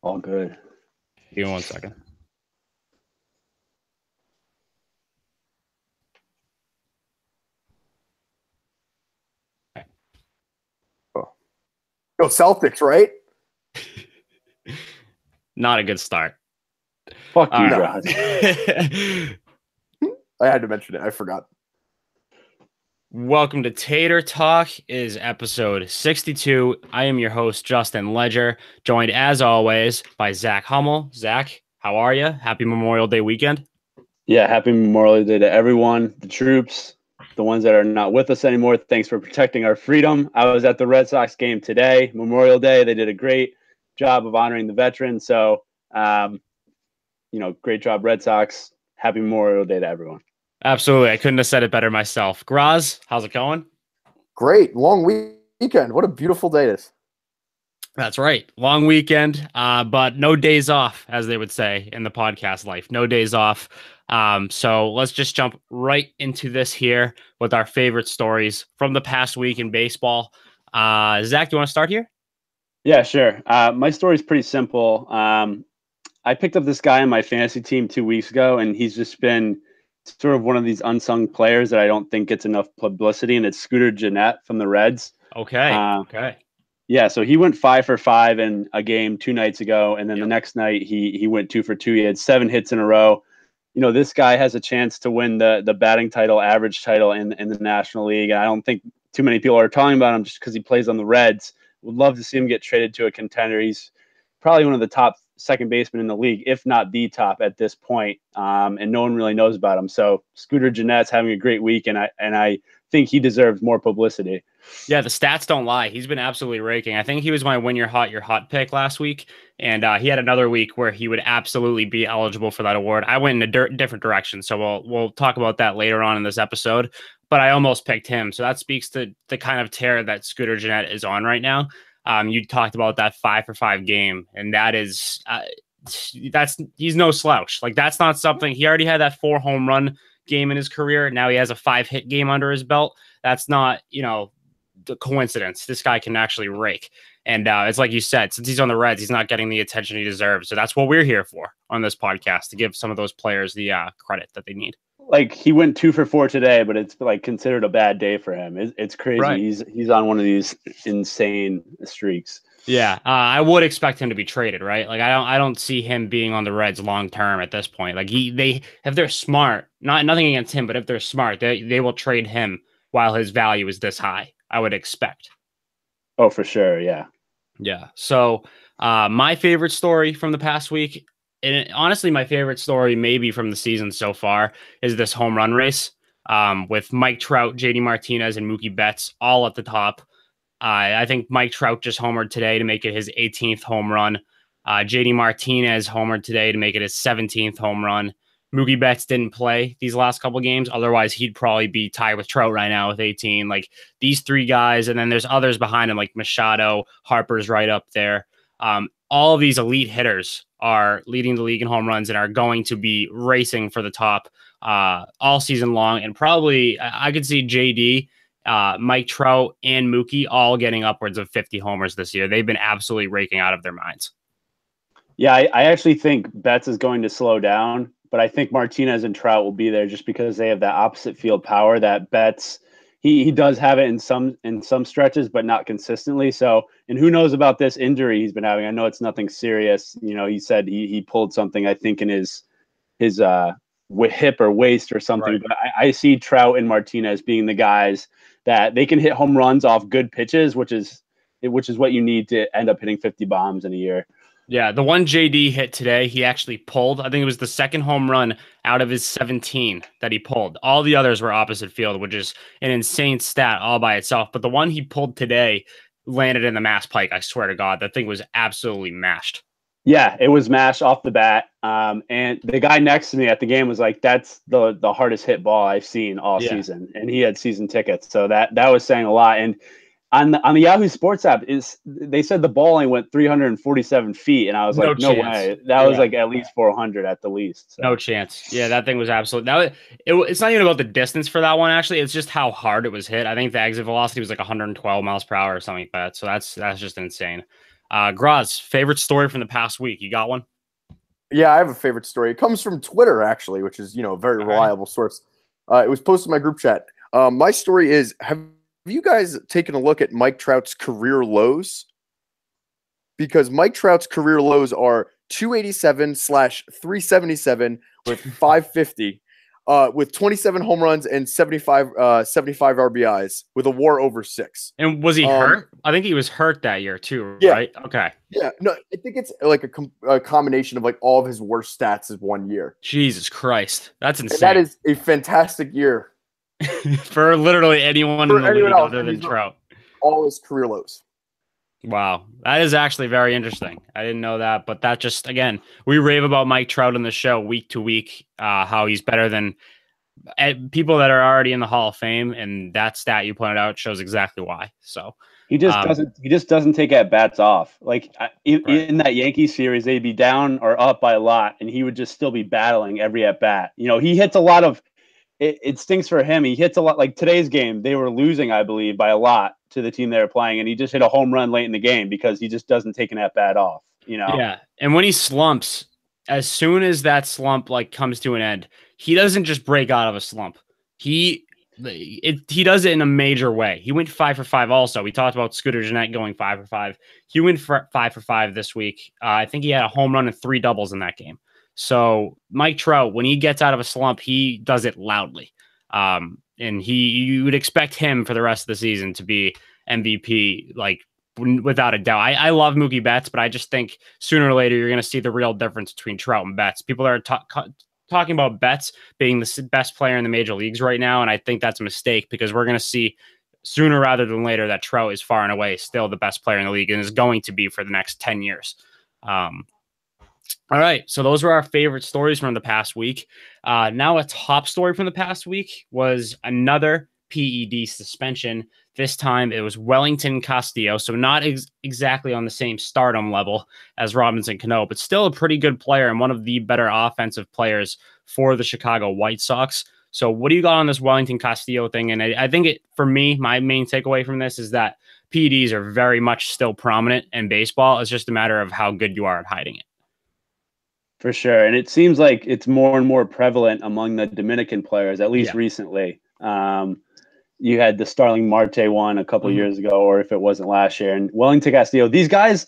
All good. Give me 1 second. Oh. Go Celtics, right? Not a good start. Fuck you, All Josh. I had to mention it. I forgot. Welcome to Tater Talk. It is episode 62. I am your host, Justin Ledger, joined as always by Zach Hummel. Zach, how are you? Happy Memorial Day weekend. Yeah, happy Memorial Day to everyone, the troops, the ones that are not with us anymore. Thanks for protecting our freedom. I was at the Red Sox game today, Memorial Day. They did a great job of honoring the veterans. So, great job, Red Sox. Happy Memorial Day to everyone. Absolutely. I couldn't have said it better myself. Graz, how's it going? Great. Long weekend. What a beautiful day it is. That's right. Long weekend, but no days off, as they would say in the podcast life. No days off. So let's just jump right into this here with our favorite stories from the past week in baseball. Zach, do you want to start here? Yeah, sure. My story is pretty simple. I picked up this guy on my fantasy team 2 weeks ago, and he's just been sort of one of these unsung players that I don't think gets enough publicity, and it's Scooter Gennett from the Reds. Okay. Yeah, so he went 5 for 5 in a game 2 nights ago, and then the next night he went 2 for 2. He had 7 hits in a row. This guy has a chance to win the batting title, average title in the National League. And I don't think too many people are talking about him just because he plays on the Reds. Would love to see him get traded to a contender. He's probably one of the top second basemen in the league, if not the top at this point. And no one really knows about him. So Scooter Gennett's having a great week, and I think he deserves more publicity. Yeah, the stats don't lie. He's been absolutely raking. I think he was my win your hot pick last week, and he had another week where he would absolutely be eligible for that award. I went in a different direction, so we'll talk about that later on in this episode. But I almost picked him, so that speaks to the kind of tear that Scooter Gennett is on right now. You talked about that 5 for 5 game, and that is he's no slouch. Like, that's not something. He already had that 4 home run game in his career. Now he has a 5 hit game under his belt. That's not the coincidence. This guy can actually rake. And it's like you said, since he's on the Reds, he's not getting the attention he deserves. So that's what we're here for on this podcast, to give some of those players the credit that they need. Like, he went 2 for 4 today, but it's like considered a bad day for him. It's crazy. Right. He's on one of these insane streaks. Yeah, I would expect him to be traded, right? Like, I don't see him being on the Reds long term at this point. Like, if they're smart, nothing against him, but if they're smart, they will trade him while his value is this high, I would expect. Oh, for sure. Yeah. Yeah. So my favorite story from the past week, and honestly, my favorite story maybe from the season so far, is this home run race with Mike Trout, JD Martinez, and Mookie Betts all at the top. I think Mike Trout just homered today to make it his 18th home run. JD Martinez homered today to make it his 17th home run. Mookie Betts didn't play these last couple games. Otherwise, he'd probably be tied with Trout right now with 18. Like, these 3 guys, and then there's others behind him, like Machado, Harper's right up there. All of these elite hitters are leading the league in home runs and are going to be racing for the top all season long. And probably I could see JD, Mike Trout, and Mookie all getting upwards of 50 homers this year. They've been absolutely raking out of their minds. Yeah, I actually think Betts is going to slow down, but I think Martinez and Trout will be there just because they have that opposite field power that Betts, he does have it in some stretches, but not consistently. So, and who knows about this injury he's been having? I know it's nothing serious. He said he pulled something, I think, in his hip or waist or something. Right. But I see Trout and Martinez being the guys that they can hit home runs off good pitches, which is what you need to end up hitting 50 bombs in a year. Yeah, the one JD hit today, he actually pulled. I think it was the second home run out of his 17 that he pulled. All the others were opposite field, which is an insane stat all by itself. But the one he pulled today landed in the Mass Pike. I swear to God, that thing was absolutely mashed. Yeah, it was mashed off the bat. And the guy next to me at the game was like, "That's the hardest hit ball I've seen all season." And he had season tickets, so that was saying a lot. And on the Yahoo Sports app, they said the ball only went 347 feet, and I was like, no way. That was like at least 400 at the least. So. No chance. Yeah, that thing was absolutely. It's not even about the distance for that one. Actually, it's just how hard it was hit. I think the exit velocity was like 112 miles per hour or something like that. So that's just insane. Graz, favorite story from the past week? You got one? Yeah, I have a favorite story. It comes from Twitter, actually, which is, a very reliable source. It was posted in my group chat. My story is, have you guys taken a look at Mike Trout's career lows? Because Mike Trout's career lows are 287/377 with 550, with 27 home runs and 75 RBIs with a WAR over 6. And was he hurt? I think he was hurt that year too, yeah. right? Okay. Yeah, no, I think it's like a combination of like all of his worst stats in one year. Jesus Christ, that's insane. And that is a fantastic year for literally anyone in the league other than Trout. All his career lows. Wow, that is actually very interesting. I didn't know that, but that just, again, we rave about Mike Trout on the show week to week, how he's better than people that are already in the Hall of Fame, and that stat you pointed out shows exactly why. So he just doesn't take at bats off. Like in that Yankees series, they'd be down or up by a lot, and he would just still be battling every at bat. He hits a lot of. It stinks for him. He hits a lot. Like today's game, they were losing, I believe, by a lot to the team they were playing, and he just hit a home run late in the game because he just doesn't take an at bat off. Yeah, and when he slumps, as soon as that slump comes to an end, he doesn't just break out of a slump. He does it in a major way. He went 5 for 5 also. We talked about Scooter Gennett going 5 for 5. He went 5 for 5 this week. I think he had a home run and 3 doubles in that game. So Mike Trout, when he gets out of a slump, he does it loudly. And you would expect him for the rest of the season to be MVP, without a doubt. I love Mookie Betts, but I just think sooner or later you're going to see the real difference between Trout and Betts. People are talking about Betts being the best player in the major leagues right now, and I think that's a mistake because we're going to see sooner rather than later that Trout is far and away still the best player in the league and is going to be for the next 10 years. All right, so those were our favorite stories from the past week. Now a top story from the past week was another PED suspension. This time it was Wellington Castillo, so not exactly on the same stardom level as Robinson Cano, but still a pretty good player and one of the better offensive players for the Chicago White Sox. So what do you got on this Wellington Castillo thing? And I think for me, my main takeaway from this is that PEDs are very much still prominent in baseball. It's just a matter of how good you are at hiding it. For sure. And it seems like it's more and more prevalent among the Dominican players, at least recently. You had the Starling Marte one a couple years ago, or if it wasn't last year. And Wellington Castillo, these guys,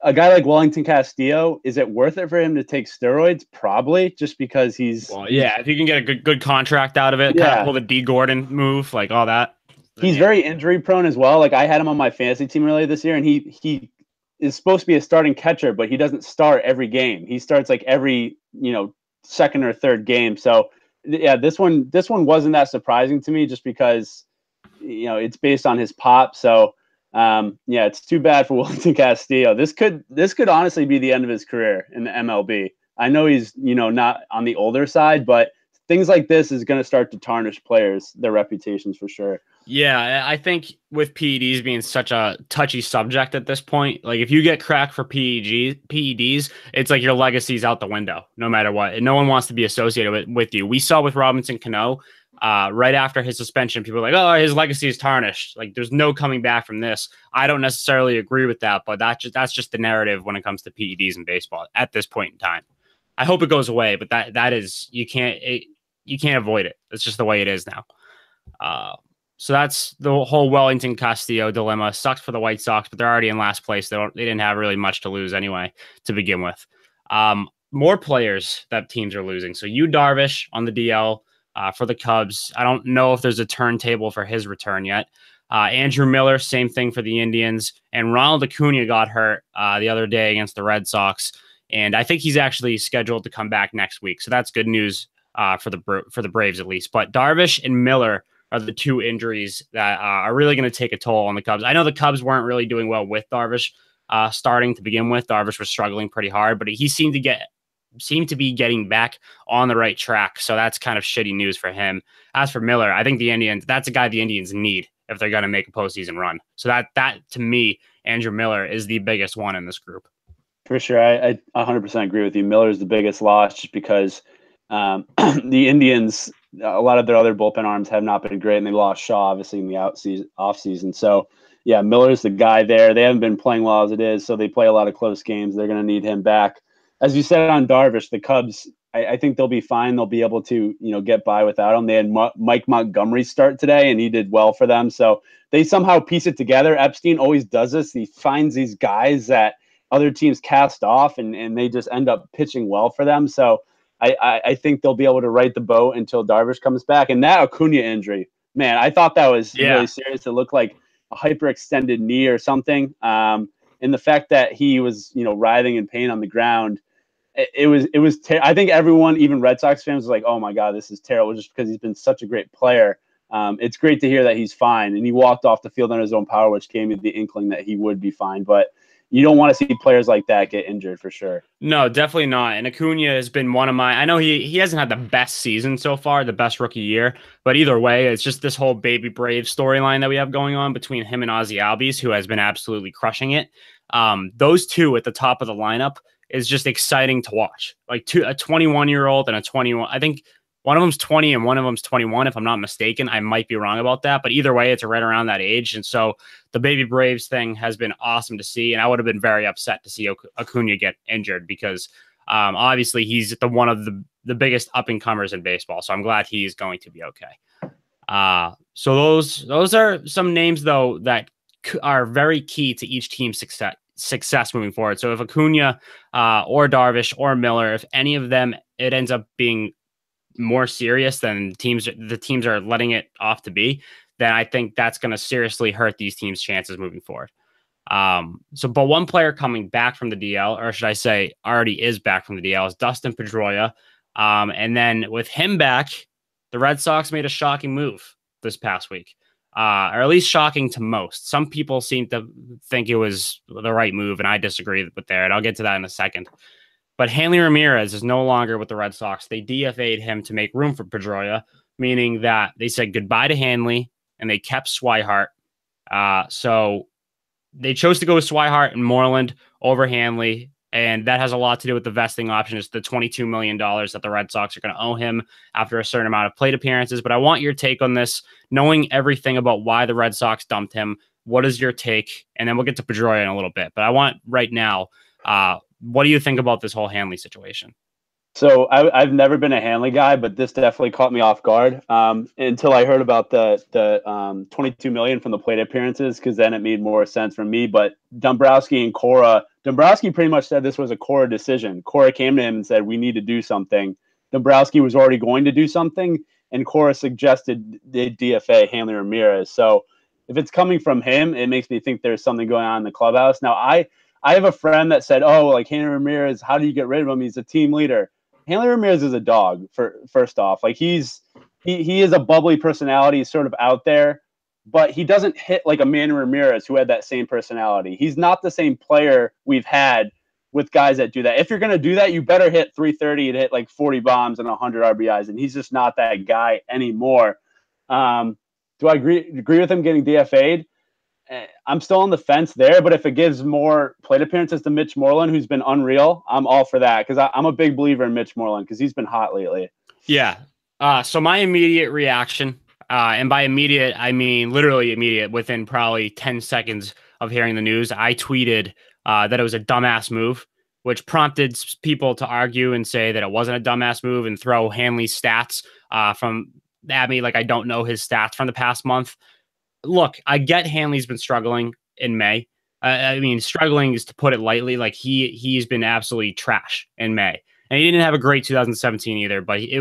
a guy like Wellington Castillo, is it worth it for him to take steroids? Probably, just because he's... Well, yeah, if you can get a good contract out of it, kind of pull the D. Gordon move, like all that. He's very injury prone as well. Like I had him on my fantasy team earlier this year, and he is supposed to be a starting catcher, but he doesn't start every game. He starts like every, second or third game. So yeah, this one wasn't that surprising to me just because, it's based on his pop. So it's too bad for Wellington Castillo. This could honestly be the end of his career in the MLB. I know he's, not on the older side, but things like this is going to start to tarnish players, their reputations for sure. Yeah, I think with PEDs being such a touchy subject at this point, like if you get cracked for PEDs, it's like your legacy's out the window, no matter what. And no one wants to be associated with you. We saw with Robinson Cano, right after his suspension, people were like, oh, his legacy is tarnished. Like there's no coming back from this. I don't necessarily agree with that, but that's just the narrative when it comes to PEDs in baseball at this point in time. I hope it goes away, but that is, you can't avoid it. It's just the way it is now. So that's the whole Wellington Castillo dilemma. Sucks for the White Sox, but they're already in last place. They didn't have really much to lose anyway to begin with. More players that teams are losing. So Yu Darvish on the DL for the Cubs. I don't know if there's a turntable for his return yet. Andrew Miller, same thing for the Indians. And Ronald Acuna got hurt the other day against the Red Sox. And I think he's actually scheduled to come back next week. So that's good news for the Braves at least. But Darvish and Miller are the two injuries that are really going to take a toll on the Cubs. I know the Cubs weren't really doing well with Darvish starting to begin with. Darvish was struggling pretty hard, but he seemed to be getting back on the right track. So that's kind of shitty news for him. As for Miller, I think that's a guy the Indians need if they're going to make a postseason run. So that to me, Andrew Miller is the biggest one in this group. For sure. I 100% agree with you. Miller is the biggest loss just because the Indians, a lot of their other bullpen arms have not been great, and they lost Shaw obviously in the off season. So yeah, Miller's the guy there. They haven't been playing well as it is, so they play a lot of close games. They're going to need him back. As you said on Darvish, the Cubs, I think they'll be fine. They'll be able to, get by without him. They had Mike Montgomery start today, and he did well for them. So they somehow piece it together. Epstein always does this. He finds these guys that other teams cast off, and they just end up pitching well for them. So I think they'll be able to right the boat until Darvish comes back. And that Acuna injury, man, I thought that was really serious. It looked like a hyperextended knee or something. And the fact that he was, writhing in pain on the ground, it was. I think everyone, even Red Sox fans, was like, "Oh my God, this is terrible," just because he's been such a great player. It's great to hear that he's fine, and he walked off the field on his own power, which gave me the inkling that he would be fine. But you don't want to see players like that get injured for sure. No, definitely not. And Acuna has been one of my. I know he hasn't had the best season so far, the best rookie year, but either way, it's just this whole Baby Brave storyline that we have going on between him and Ozzy Albies, who has been absolutely crushing it. Those two at the top of the lineup is just exciting to watch. Like a 21-year-old and a 21. I think one of them's 20 and one of them's 21, if I'm not mistaken. I might be wrong about that, but either way, it's right around that age. And so the Baby Braves thing has been awesome to see. And I would have been very upset to see Acuna get injured because obviously he's one of the biggest up and comers in baseball. So I'm glad he's going to be okay. So those are some names though that are very key to each team's success moving forward. So if Acuna or Darvish or Miller, if any of them, it ends up being more serious than the teams are letting it off to be, then I think that's going to seriously hurt these teams' chances moving forward. But one player coming back from the DL, or should I say already is back from the DL, is Dustin Pedroia. And then with him back, the Red Sox made a shocking move this past week. Or at least shocking to most. Some people seem to think it was the right move, and I disagree with that. And I'll get to that in a second. But Hanley Ramirez is no longer with the Red Sox. They DFA'd him to make room for Pedroia, meaning that they said goodbye to Hanley, and they kept Swihart. So they chose to go with Swihart and Moreland over Hanley, and that has a lot to do with the vesting option. It's the $22 million that the Red Sox are going to owe him after a certain amount of plate appearances. But I want your take on this, knowing everything about why the Red Sox dumped him. What is your take? And then we'll get to Pedroia in a little bit. But I want right now, what do you think about this whole Hanley situation? So I've never been a Hanley guy, but this definitely caught me off guard until I heard about the $22 million from the plate appearances, because then it made more sense for me. But Dombrowski and Cora, Dombrowski pretty much said this was a Cora decision. Cora came to him and said, we need to do something. Dombrowski was already going to do something, and Cora suggested the DFA Hanley Ramirez. So if it's coming from him, it makes me think there's something going on in the clubhouse. Now, I have a friend that said, oh, like Hanley Ramirez, how do you get rid of him? He's a team leader. Hanley Ramirez is a dog, first off. Like he is a bubbly personality. He's sort of out there, but he doesn't hit like a Manny Ramirez who had that same personality. He's not the same player we've had with guys that do that. If you're going to do that, you better hit 330 and hit like 40 bombs and 100 RBIs, and he's just not that guy anymore. Do I agree with him getting DFA'd? I'm still on the fence there, but if it gives more plate appearances to Mitch Moreland, who's been unreal, I'm all for that, because I'm a big believer in Mitch Moreland because he's been hot lately. Yeah. So my immediate reaction, and by immediate, I mean literally immediate, within probably 10 seconds of hearing the news, I tweeted that it was a dumbass move, which prompted people to argue and say that it wasn't a dumbass move and throw Hanley's stats at me like I don't know his stats from the past month. Look, I get Hanley's been struggling in May. I mean, struggling is to put it lightly. Like he's been absolutely trash in May, and he didn't have a great 2017 either. But it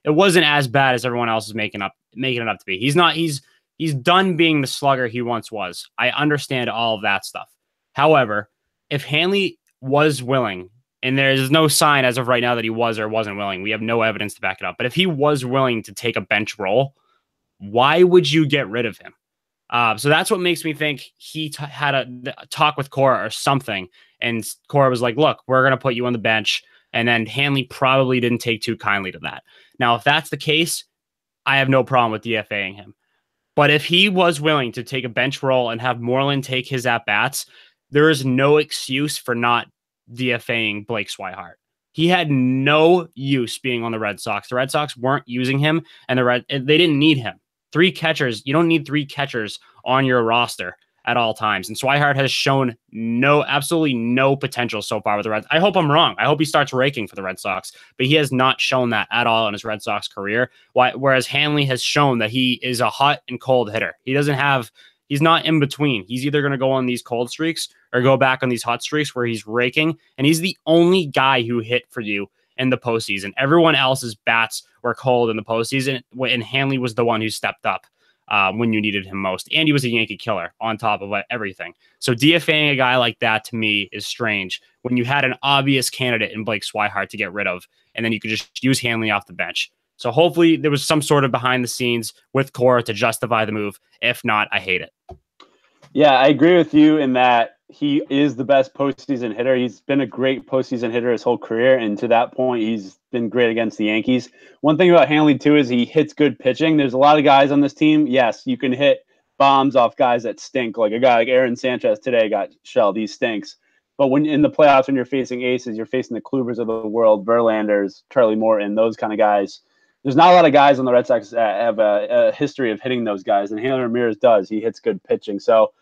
wasn't as bad as everyone else is making it up to be. He's done being the slugger he once was. I understand all of that stuff. However, if Hanley was willing, and there's no sign as of right now that he was or wasn't willing, we have no evidence to back it up. But if he was willing to take a bench role, why would you get rid of him? So that's what makes me think he had a talk with Cora or something. And Cora was like, look, we're going to put you on the bench. And then Hanley probably didn't take too kindly to that. Now, if that's the case, I have no problem with DFAing him. But if he was willing to take a bench role and have Moreland take his at-bats, there is no excuse for not DFAing Blake Swihart. He had no use being on the Red Sox. The Red Sox weren't using him, and they didn't need him. 3 catchers. You don't need 3 catchers on your roster at all times. And Swihart has shown absolutely no potential so far with the Reds. I hope I'm wrong. I hope he starts raking for the Red Sox, but he has not shown that at all in his Red Sox career. Whereas Hanley has shown that he is a hot and cold hitter. He's not in between. He's either going to go on these cold streaks or go back on these hot streaks where he's raking. And he's the only guy who hit for you in the postseason. Everyone else's bats were cold in the postseason, and Hanley was the one who stepped up when you needed him most. And he was a Yankee killer on top of everything. So DFAing a guy like that to me is strange when you had an obvious candidate in Blake Swihart to get rid of, and then you could just use Hanley off the bench. So hopefully there was some sort of behind the scenes with Cora to justify the move. If not, I hate it. Yeah, I agree with you in that he is the best postseason hitter. He's been a great postseason hitter his whole career, and to that point, he's been great against the Yankees. One thing about Hanley, too, is he hits good pitching. There's a lot of guys on this team. Yes, you can hit bombs off guys that stink, like a guy like Aaron Sanchez today got shelled. He stinks. But when in the playoffs, when you're facing aces, you're facing the Klubers of the world, Verlanders, Charlie Morton, those kind of guys. There's not a lot of guys on the Red Sox that have a history of hitting those guys, and Hanley Ramirez does. He hits good pitching. So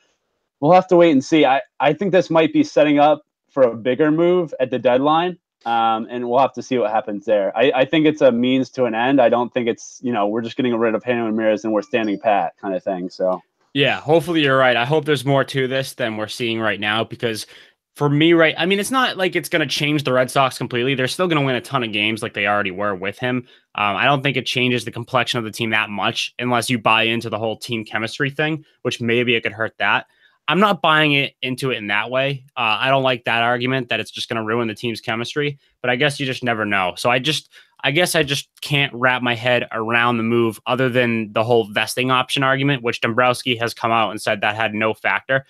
we'll have to wait and see. I think this might be setting up for a bigger move at the deadline, and we'll have to see what happens there. I think it's a means to an end. I don't think it's, we're just getting rid of Hanley Ramirez and we're standing pat kind of thing. So yeah, hopefully you're right. I hope there's more to this than we're seeing right now, because for me, right, I mean, it's not like it's going to change the Red Sox completely. They're still going to win a ton of games like they already were with him. I don't think it changes the complexion of the team that much unless you buy into the whole team chemistry thing, which maybe it could hurt that. I'm not buying into it in that way. I don't like that argument that it's just going to ruin the team's chemistry, but I guess you just never know. So I guess I just can't wrap my head around the move other than the whole vesting option argument, which Dombrowski has come out and said that had no factor.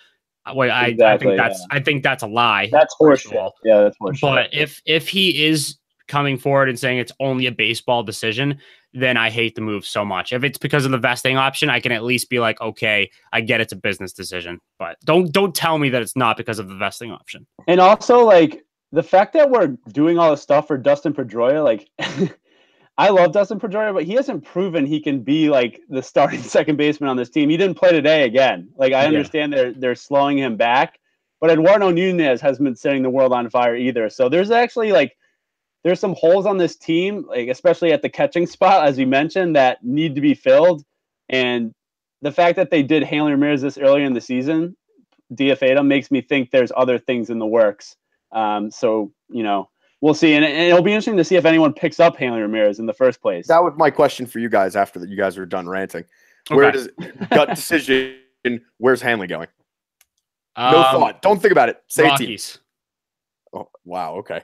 Exactly, I think that's a lie. That's horseshit. Yeah, that's horseshit. But if he is coming forward and saying it's only a baseball decision, then I hate the move so much. If it's because of the vesting option, I can at least be like, okay, I get it's a business decision, but don't tell me that it's not because of the vesting option. And also, like, the fact that we're doing all this stuff for Dustin Pedroia, like, I love Dustin Pedroia, but he hasn't proven he can be like the starting second baseman on this team. He didn't play today again. Like, I understand they're slowing him back, but Eduardo Nunez hasn't been setting the world on fire either. So there's actually there's some holes on this team, like especially at the catching spot, as you mentioned, that need to be filled. And the fact that they did Hanley Ramirez this earlier in the season, DFA'd him, makes me think there's other things in the works. So, we'll see. And it'll be interesting to see if anyone picks up Hanley Ramirez in the first place. That was my question for you guys after that you guys were done ranting. Where does gut decision, where's Hanley going? No thought. Don't think about it. Say Rockies. Oh, wow. Okay.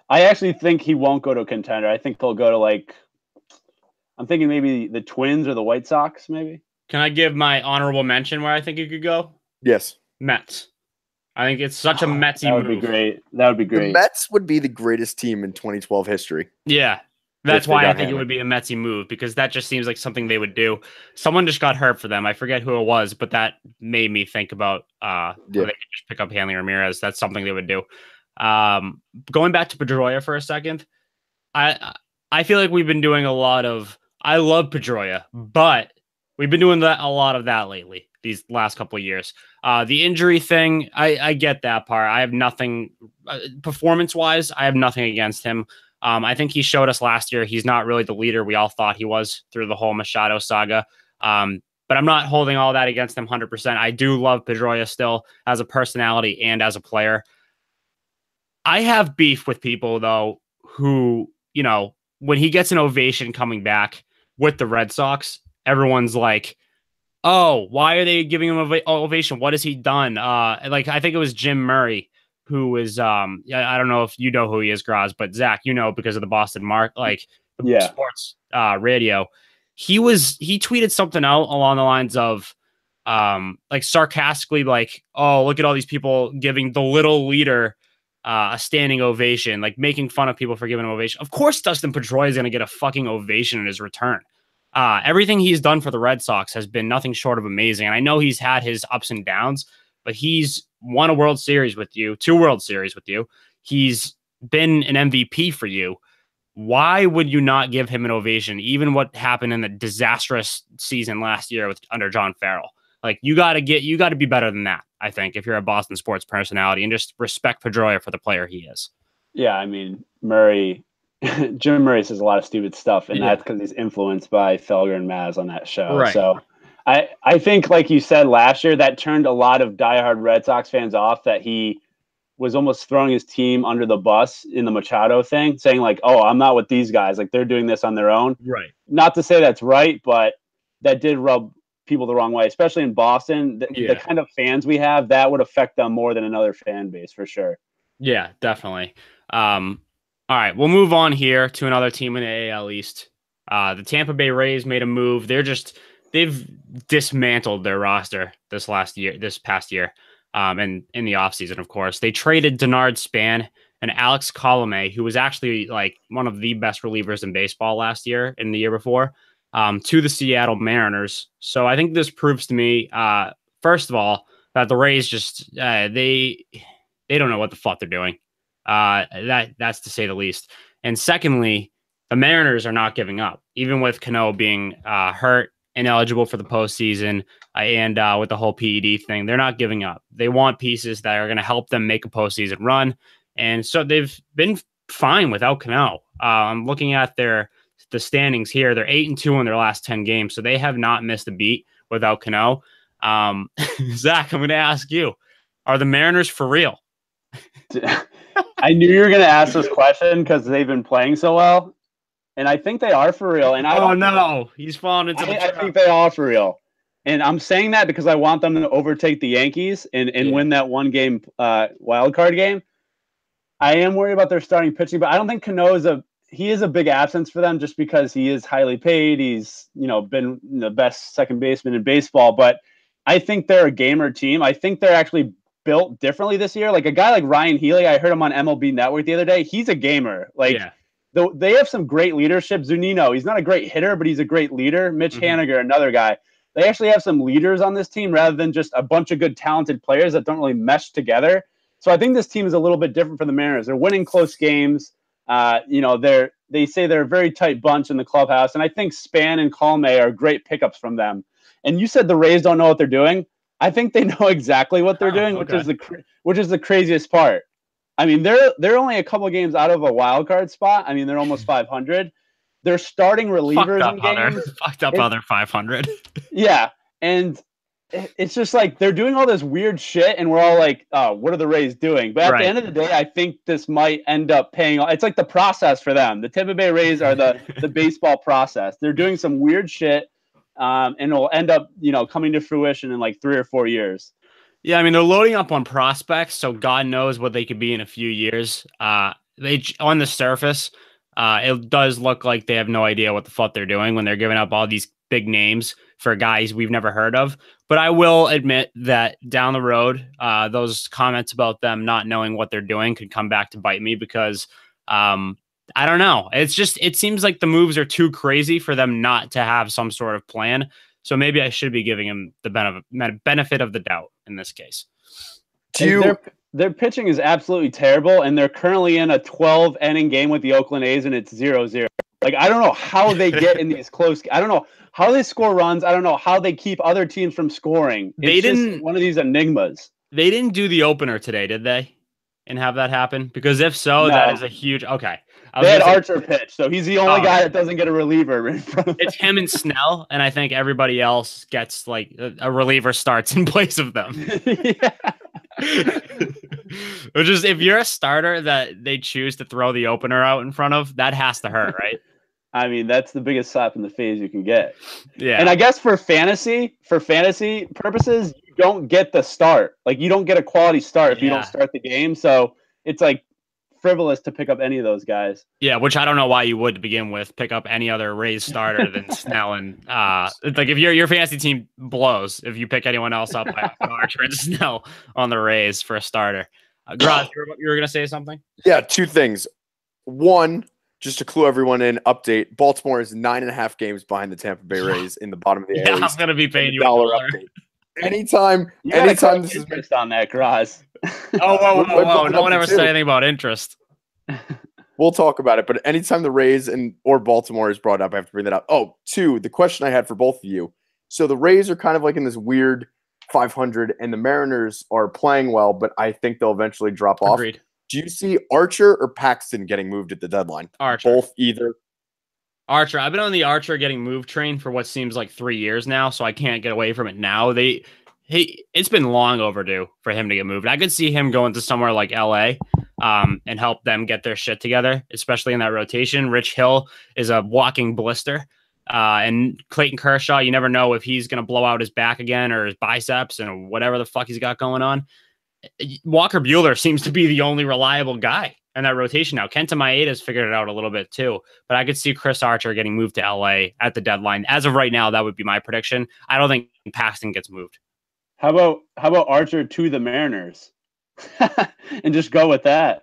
I actually think he won't go to a contender. I think he'll go to I'm thinking maybe the Twins or the White Sox, maybe. Can I give my honorable mention where I think he could go? Yes. Mets. I think it's such a Metsy move. That would be great. That would be great. The Mets would be the greatest team in 2012 history. Yeah. That's why I think it would be a Metsy move, because that just seems like something they would do. Someone just got hurt for them. I forget who it was, but that made me think about they could just pick up Hanley Ramirez. That's something they would do. Going back to Pedroia for a second, I feel like we've been doing a lot of, I love Pedroia, but we've been doing a lot of that lately, these last couple of years. The injury thing, I get that part. I have nothing, performance-wise, I have nothing against him. I think he showed us last year he's not really the leader we all thought he was through the whole Machado saga. But I'm not holding all that against him 100%. I do love Pedroia still as a personality and as a player. I have beef with people, though, who, when he gets an ovation coming back with the Red Sox, everyone's like, oh, why are they giving him an ovation? What has he done? I think it was Jim Murray, who is, I don't know if you know who he is, Graz, but Zach, because of the Boston sports radio. He tweeted something out along the lines of, sarcastically, oh, look at all these people giving the little leader a standing ovation, making fun of people for giving an ovation. Of course, Dustin Pedroia is going to get a fucking ovation in his return. Everything he's done for the Red Sox has been nothing short of amazing. And I know he's had his ups and downs, but he's won a World Series with you, 2 World Series with you. He's been an MVP for you. Why would you not give him an ovation? Even what happened in the disastrous season last year under John Farrell. Like you got to be better than that. I think if you're a Boston sports personality, and just respect Pedroia for the player he is. Yeah, I mean Jim Murray says a lot of stupid stuff, and that's because he's influenced by Felger and Maz on that show. Right. So I think, like you said last year, that turned a lot of diehard Red Sox fans off, that he was almost throwing his team under the bus in the Machado thing, saying like, oh, I'm not with these guys. Like they're doing this on their own. Right. Not to say that's right, but that did rub people the wrong way, especially in Boston. The kind of fans we have, that would affect them more than another fan base for sure. Yeah, definitely. All right, we'll move on here to another team in the AL East. The Tampa Bay Rays made a move. They've dismantled their roster this past year. And in the offseason, of course, they traded Denard Span and Alex Colomé, who was actually like one of the best relievers in baseball last year and the year before, to the Seattle Mariners. So I think this proves to me, first of all, that the Rays just they don't know what the fuck they're doing. That's to say the least. And secondly, the Mariners are not giving up, even with Cano being hurt, ineligible for the postseason, and with the whole PED thing. They're not giving up. They want pieces that are going to help them make a postseason run. And so they've been fine without Cano. I'm looking at the standings here. They're 8-2 in their last 10 games, so they have not missed a beat without Cano. Zach, I'm going to ask you, are the Mariners for real? I knew you were going to ask this question because they've been playing so well. And I think they are for real. And he's fallen into the trap. I think they are for real. And I'm saying that because I want them to overtake the Yankees and win that one game wild card game. I am worried about their starting pitching, but I don't think Cano is a big absence for them just because he is highly paid. He's, been the best second baseman in baseball, but I think they're a gamer team. I think they're actually built differently this year. Like a guy like Ryan Healy, I heard him on MLB Network the other day. He's a gamer. They have some great leadership. Zunino, he's not a great hitter, but he's a great leader. Mitch Haniger, another guy. They actually have some leaders on this team rather than just a bunch of good, talented players that don't really mesh together. So I think this team is a little bit different from the Mariners. They're winning close games. They say they're a very tight bunch in the clubhouse, and I think Span and Colomé are great pickups from them. And you said the Rays don't know what they're doing. I think they know exactly what they're doing, which is the craziest part. I mean, they're only a couple of games out of a wild card spot. I mean, they're almost 500. They're starting relievers in games. Fucked up other 500. Yeah, and it's just like they're doing all this weird shit, and we're all like, "Oh, what are the Rays doing?" But at the end of the day, I think this might end up paying. It's like the process for them. The Tampa Bay Rays are the baseball process. They're doing some weird shit, and it'll end up coming to fruition in like 3 or 4 years. Yeah, I mean, they're loading up on prospects, so God knows what they could be in a few years. They on the surface, it does look like they have no idea what the fuck they're doing when they're giving up all these big names for guys we've never heard of. But I will admit that down the road, those comments about them not knowing what they're doing could come back to bite me because I don't know. It seems like the moves are too crazy for them not to have some sort of plan. So maybe I should be giving him the benefit of the doubt in this case. Their pitching is absolutely terrible, and they're currently in a 12-inning game with the Oakland A's, and it's 0-0. Like, I don't know how they get in these close. I don't know how they score runs. I don't know how they keep other teams from scoring. It's just one of these enigmas. They didn't do the opener today, did they? And have that happen? Because if so, that is a huge. Okay. They had Archer pitch, so he's the only guy that doesn't get a reliever in front of him. It's him and Snell, and I think everybody else gets like a reliever starts in place of them. Which is, if you're a starter that they choose to throw the opener out in front of, that has to hurt, right? I mean, that's the biggest slap in the face you can get. Yeah. And I guess for fantasy purposes, you don't get the start. Like, you don't get a quality start if you don't start the game. So it's like frivolous to pick up any of those guys. Yeah, which I don't know why you would to begin with pick up any other Rays starter than Snell and it's like if your fantasy team blows if you pick anyone else up by Archer and Snell on the Rays for a starter. Graz, you were gonna say something? Yeah, 2 things. One, just to clue everyone in, update: Baltimore is 9.5 games behind the Tampa Bay Rays in the bottom of the AL East. I'm gonna be paying you $1 update. Anytime this is based on that, Graz. Whoa. No one ever said anything about interest. We'll talk about it, but anytime the Rays or Baltimore is brought up, I have to bring that up. Oh, 2, the question I had for both of you So the Rays are kind of like in this weird 500, and the Mariners are playing well, but I think they'll eventually drop off. Agreed. Do you see Archer or Paxton getting moved at the deadline? Archer. Both, either. Archer. I've been on the Archer getting moved train for what seems like 3 years now, so I can't get away from it now. It's been long overdue for him to get moved. I could see him going to somewhere like LA and help them get their shit together, especially in that rotation. Rich Hill is a walking blister. And Clayton Kershaw, you never know if he's going to blow out his back again or his biceps and whatever the fuck he's got going on. Walker Buehler seems to be the only reliable guy in that rotation now. Kenta Maeda's figured it out a little bit too, but I could see Chris Archer getting moved to LA at the deadline. As of right now, that would be my prediction. I don't think Paxton gets moved. How about Archer to the Mariners, and just go with that?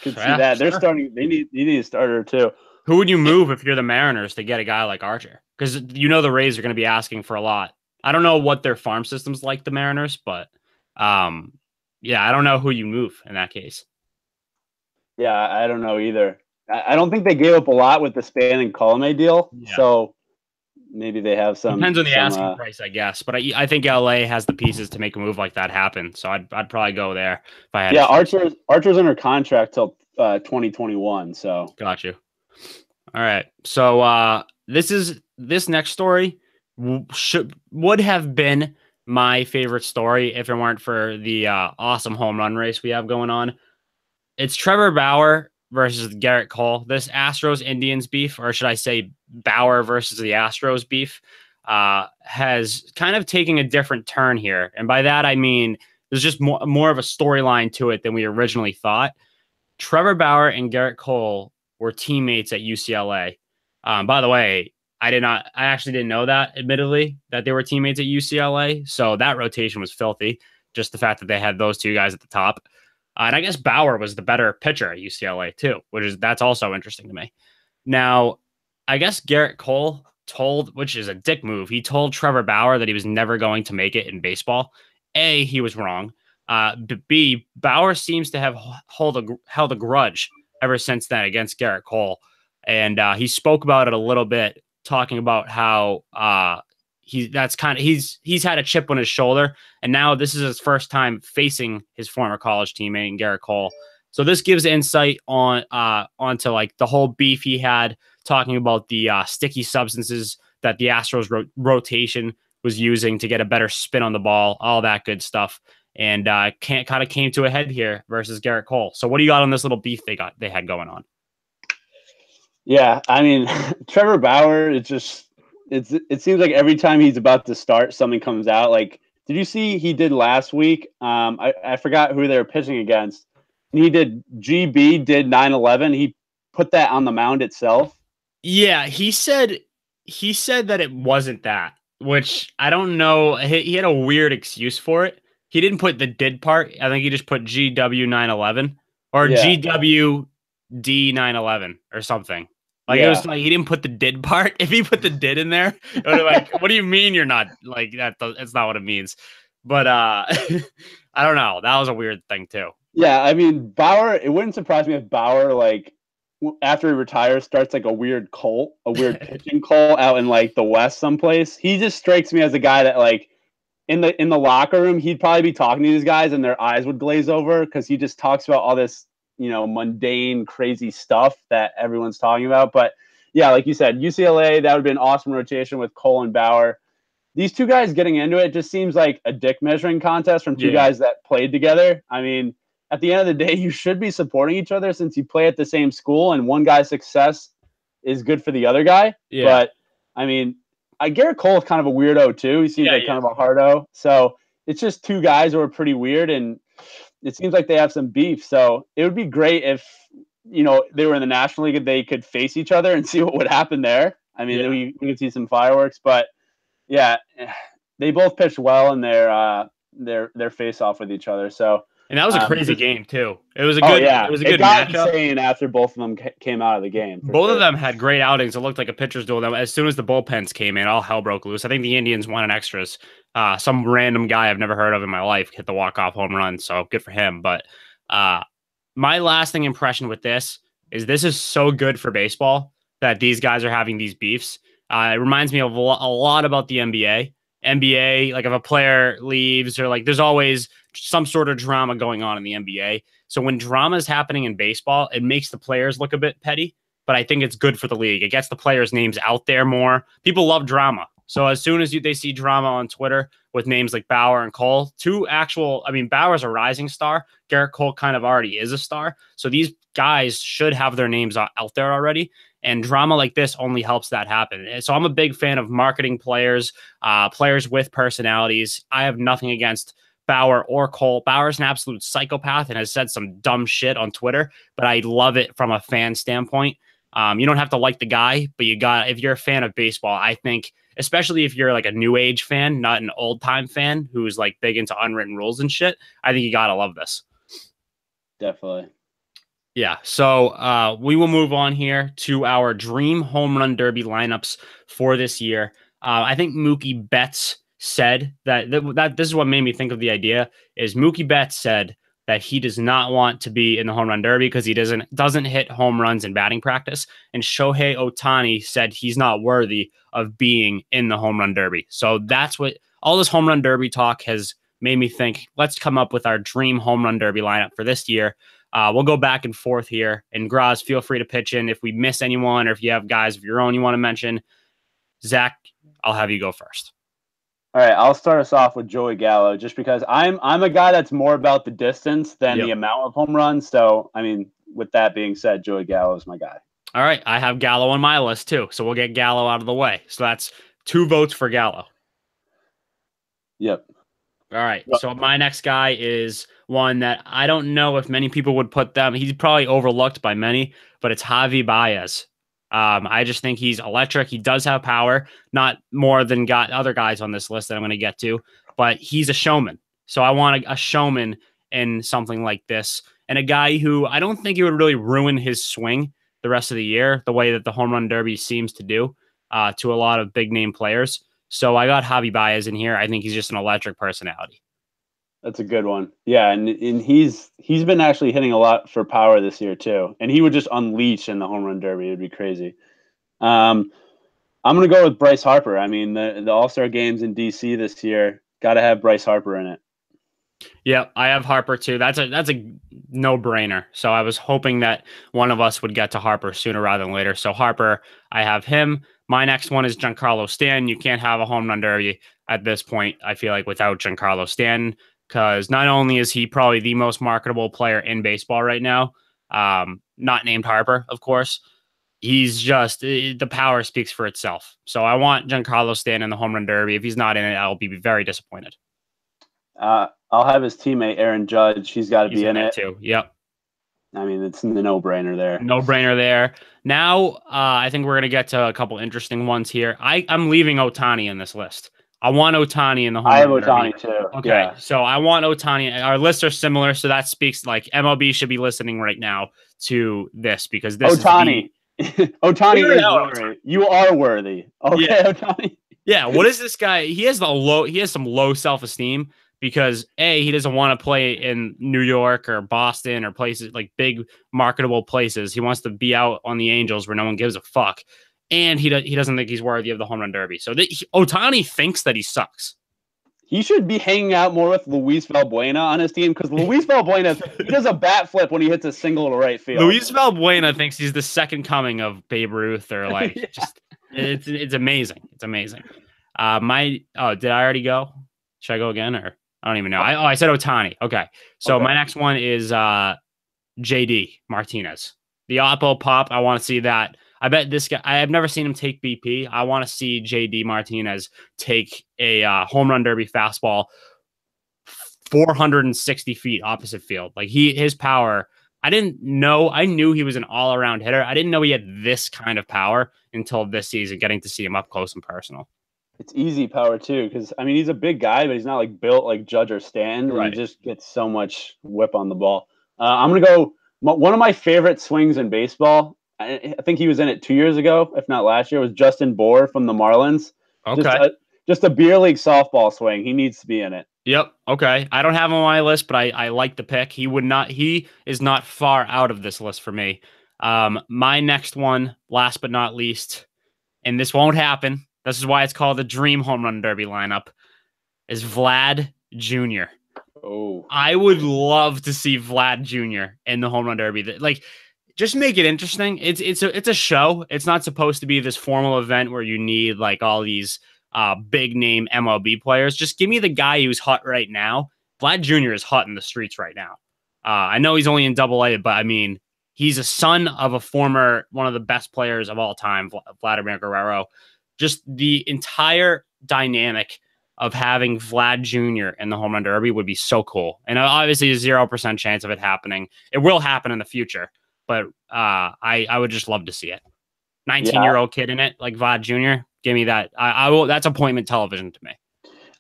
Could see that they're starting. You need a starter too. Who would you move if you're the Mariners to get a guy like Archer? Because the Rays are going to be asking for a lot. I don't know what their farm system's like, the Mariners, but yeah, I don't know who you move in that case. Yeah, I don't know either. I don't think they gave up a lot with the Span and Colome deal, so maybe they have some. Depends on the asking price, I guess. But I think LA has the pieces to make a move like that happen, so I'd probably go there if I had. Yeah, Archer's under contract till 2021. So got you. All right, so this next story would have been my favorite story if it weren't for the awesome home run race we have going on. It's Trevor Bauer versus Garrett Cole. This Astros-Indians beef, or should I say Bauer versus the Astros beef, has kind of taken a different turn here. And by that, I mean there's just more of a storyline to it than we originally thought. Trevor Bauer and Garrett Cole were teammates at UCLA. By the way, I actually didn't know that, admittedly, that they were teammates at UCLA. So that rotation was filthy. Just the fact that they had those two guys at the top. And I guess Bauer was the better pitcher at UCLA too, that's also interesting to me. Now, I guess Garrett Cole which is a dick move, he told Trevor Bauer that he was never going to make it in baseball. A, he was wrong. B, Bauer seems to have held a grudge ever since then against Garrett Cole. And he spoke about it a little bit, talking about how he's had a chip on his shoulder, and now this is his first time facing his former college teammate Garrett Cole. So this gives insight onto like the whole beef he had, talking about the sticky substances that the Astros rotation was using to get a better spin on the ball, all that good stuff. And kind of came to a head here versus Garrett Cole. So what do you got on this little beef they had going on? Yeah, I mean, Trevor Bauer, it seems like every time he's about to start, something comes out. Like, did you see he did last week? I forgot who they were pitching against. And he did 9/11. He put that on the mound itself. Yeah, he said that it wasn't that, which I don't know. He had a weird excuse for it. He didn't put the did part. I think he just put GW 9/11 or GW D 9/11 or something. Like it was like he didn't put the did part. If he put the did in there, it would like, what do you mean you're not like that? It's not what it means. But I don't know. That was a weird thing too. Yeah, I mean Bauer. It wouldn't surprise me if Bauer, like after he retires, starts like a weird pitching cult out in like the West someplace. He just strikes me as a guy that like in the locker room, he'd probably be talking to these guys and their eyes would glaze over because he just talks about all this, mundane, crazy stuff that everyone's talking about. But yeah, like you said, UCLA, that would be an awesome rotation with Cole and Bauer. These two guys getting into it just seems like a dick measuring contest from two guys that played together. I mean, at the end of the day, you should be supporting each other since you play at the same school and one guy's success is good for the other guy. Yeah. But I mean, Garrett Cole is kind of a weirdo too. He seems kind of a hardo. So it's just two guys who are pretty weird, and it seems like they have some beef. So it would be great if, they were in the National League, they could face each other and see what would happen there. I mean, we could see some fireworks, but yeah, they both pitched well in their face off with each other. So, and that was a crazy game too. It was a good, it was a good matchup. Insane after both of them came out of the game. Both of them had great outings. It looked like a pitcher's duel. As soon as the bullpens came in, all hell broke loose. I think the Indians won in extras. Some random guy I've never heard of in my life hit the walk-off home run, so good for him. But my lasting impression with this is so good for baseball that these guys are having these beefs. It reminds me of a lot about the NBA. NBA, like if a player leaves or like there's always some sort of drama going on in the NBA. So when drama is happening in baseball, it makes the players look a bit petty, but I think it's good for the league. It gets the players' names out there more. People love drama. So as soon as they see drama on Twitter with names like Bauer and Cole, Bauer's a rising star. Garrett Cole kind of already is a star. So these guys should have their names out there already. And drama like this only helps that happen. And so I'm a big fan of marketing players, players with personalities. I have nothing against Bauer or Cole. Bauer's an absolute psychopath and has said some dumb shit on Twitter, but I love it from a fan standpoint. You don't have to like the guy, but if you're a fan of baseball, I think, especially if you're like a new age fan, not an old time fan who's like big into unwritten rules and shit, I think you gotta love this. Definitely. Yeah. So we will move on here to our dream home run derby lineups for this year. I think Mookie Betts said that this is what made me think of the idea is Mookie Betts said that he does not want to be in the home run derby because he doesn't hit home runs in batting practice. And Shohei Ohtani said he's not worthy of being in the home run derby. So that's what all this home run derby talk has made me think. Let's come up with our dream home run derby lineup for this year. We'll go back and forth here. And Graz, feel free to pitch in if we miss anyone or if you have guys of your own you want to mention. Zach, I'll have you go first. All right, I'll start us off with Joey Gallo, just because I'm a guy that's more about the distance than the amount of home runs. So, I mean, with that being said, Joey Gallo is my guy. All right, I have Gallo on my list too, so we'll get Gallo out of the way. So that's 2 votes for Gallo. Yep. All right, so my next guy is one that I don't know if many people would put them. He's probably overlooked by many, but it's Javi Baez. I just think he's electric. He does have power, not more than other guys on this list that I'm going to get to, but he's a showman. So I want a showman in something like this, and a guy who I don't think he would really ruin his swing the rest of the year, the way that the home run derby seems to do to a lot of big name players. So I got Javi Baez in here. I think he's just an electric personality. That's a good one. Yeah, and he's been actually hitting a lot for power this year too. And he would just unleash in the home run derby. It'd be crazy. I'm gonna go with Bryce Harper. I mean, the All-Star games in DC this year, gotta have Bryce Harper in it. Yeah, I have Harper too. That's a no-brainer. So I was hoping that one of us would get to Harper sooner rather than later. So Harper, I have him. My next one is Giancarlo Stanton. You can't have a home run derby at this point, I feel like, without Giancarlo Stanton, because not only is he probably the most marketable player in baseball right now, not named Harper, of course, he's just, the power speaks for itself. So I want Giancarlo Stanton in the home run derby. If he's not in it, I'll be very disappointed. I'll have his teammate Aaron Judge. He's got to be in it too. Yep. I mean, it's the no-brainer there. No-brainer there. Now, I think we're going to get to a couple interesting ones here. I'm leaving Ohtani in this list. I want Ohtani in the home run derby. I have Ohtani too. Okay, yeah. So I want Ohtani. Our lists are similar, so that speaks like MLB should be listening right now to this because this Ohtani. Ohtani is worthy. You are worthy. Okay, yeah. Ohtani. Yeah, what is this guy? He has some low self-esteem because he doesn't want to play in New York or Boston or places like big marketable places. He wants to be out on the Angels where no one gives a fuck. And he doesn't think he's worthy of the home run derby. So Ohtani thinks that he sucks. He should be hanging out more with Luis Valbuena on his team because Luis Valbuena, he does a bat flip when he hits a single to right field. Luis Valbuena thinks he's the second coming of Babe Ruth or like yeah. Just it's amazing. It's amazing. Did I already go? Should I go again or I don't even know. I said Ohtani. Okay. So my next one is JD Martinez. The Oppo pop. I want to see that. I bet this guy, I have never seen him take BP. I want to see JD Martinez take a home run derby fastball 460 feet opposite field. Like his power, I knew he was an all around hitter. I didn't know he had this kind of power until this season, getting to see him up close and personal. It's easy power too. Cause I mean, he's a big guy, but he's not like built like Judge or Stanton. Right. He just gets so much whip on the ball. I'm going to go one of my favorite swings in baseball. I think he was in it 2 years ago, if not last year, was Justin Bour from the Marlins. Okay. Just a beer league softball swing. He needs to be in it. Yep. Okay. I don't have him on my list, but I like the pick. He is not far out of this list for me. My next one, last but not least, and this won't happen, This is why it's called the Dream Home Run Derby lineup. Is Vlad Jr. Oh, I would love to see Vlad Jr. in the Home Run Derby. Like, just make it interesting. It's a show. It's not supposed to be this formal event where you need like all these big name MLB players. Just give me the guy who's hot right now. Vlad Jr. is hot in the streets right now. I know he's only in AA, but I mean, he's a son of a former one of the best players of all time, Vladimir Guerrero. Just the entire dynamic of having Vlad Jr. in the Home Run Derby would be so cool. And obviously, a 0% chance of it happening. It will happen in the future, but I would just love to see it. 19-year-old kid in it, like Vlad Jr. Give me that. I will. That's appointment television to me.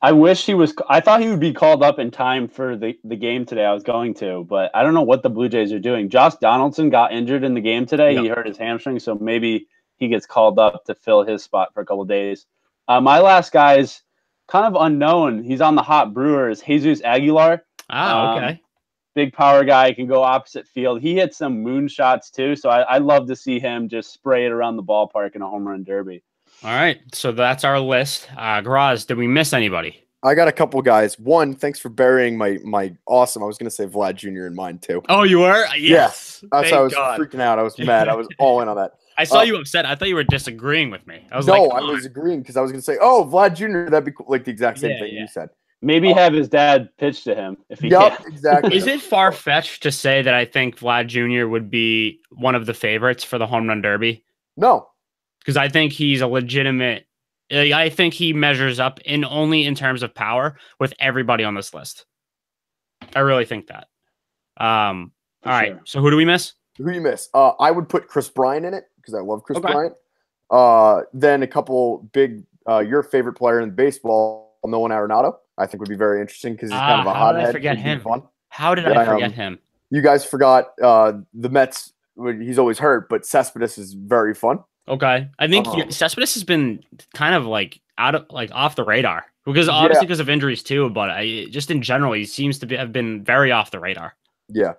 I wish he was. I thought he would be called up in time for the game today. I was going to, but I don't know what the Blue Jays are doing. Josh Donaldson got injured in the game today. Yep. He hurt his hamstring, so maybe he gets called up to fill his spot for a couple of days. My last guy's kind of unknown. He's on the hot Brewers. Jesus Aguilar. Okay. Big power guy, can go opposite field. He hit some moon shots too, so I'd love to see him just spray it around the ballpark in a home run derby. All right, so that's our list. Graz, did we miss anybody? I got a couple guys. One, thanks for burying my awesome. I was going to say Vlad Jr. in mine too. Oh, you were? Yes. Yeah. I was freaking out. I was mad. I was all in on that. I saw you upset. I thought you were disagreeing with me. I was I was agreeing because I was going to say, oh, Vlad Jr. That'd be cool. Like the exact same thing you said. Maybe have his dad pitch to him if he can. Exactly. Is it far-fetched to say that I think Vlad Jr. would be one of the favorites for the Home Run Derby? No. Because I think he's a legitimate – I think he measures up only in terms of power with everybody on this list. I really think that. All right, so who do we miss? Who do you miss? I would put Chris Bryant in it because I love Chris Bryant. Then a couple big your favorite player in baseball, Nolan Arenado, I think would be very interesting because he's kind of a hothead. How did I forget him? How did I forget him? You guys forgot the Mets. He's always hurt, but Cespedes is very fun. Okay, I think Cespedes has been kind of like off the radar because obviously because of injuries too, but just in general he seems to have been very off the radar. Yeah,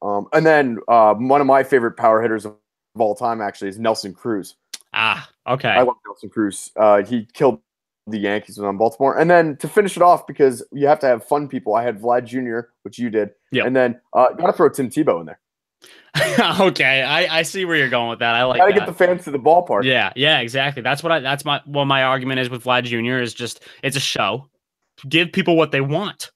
and then one of my favorite power hitters of all time actually is Nelson Cruz. Okay, I love Nelson Cruz. He killed the Yankees on Baltimore, and then to finish it off because you have to have fun people. I had Vlad Jr., which you did, and then gotta throw Tim Tebow in there. Okay, I see where you're going with that. I like. Gotta get the fans to the ballpark. Yeah, exactly. That's my argument is with Vlad Jr. is just it's a show. Give people what they want.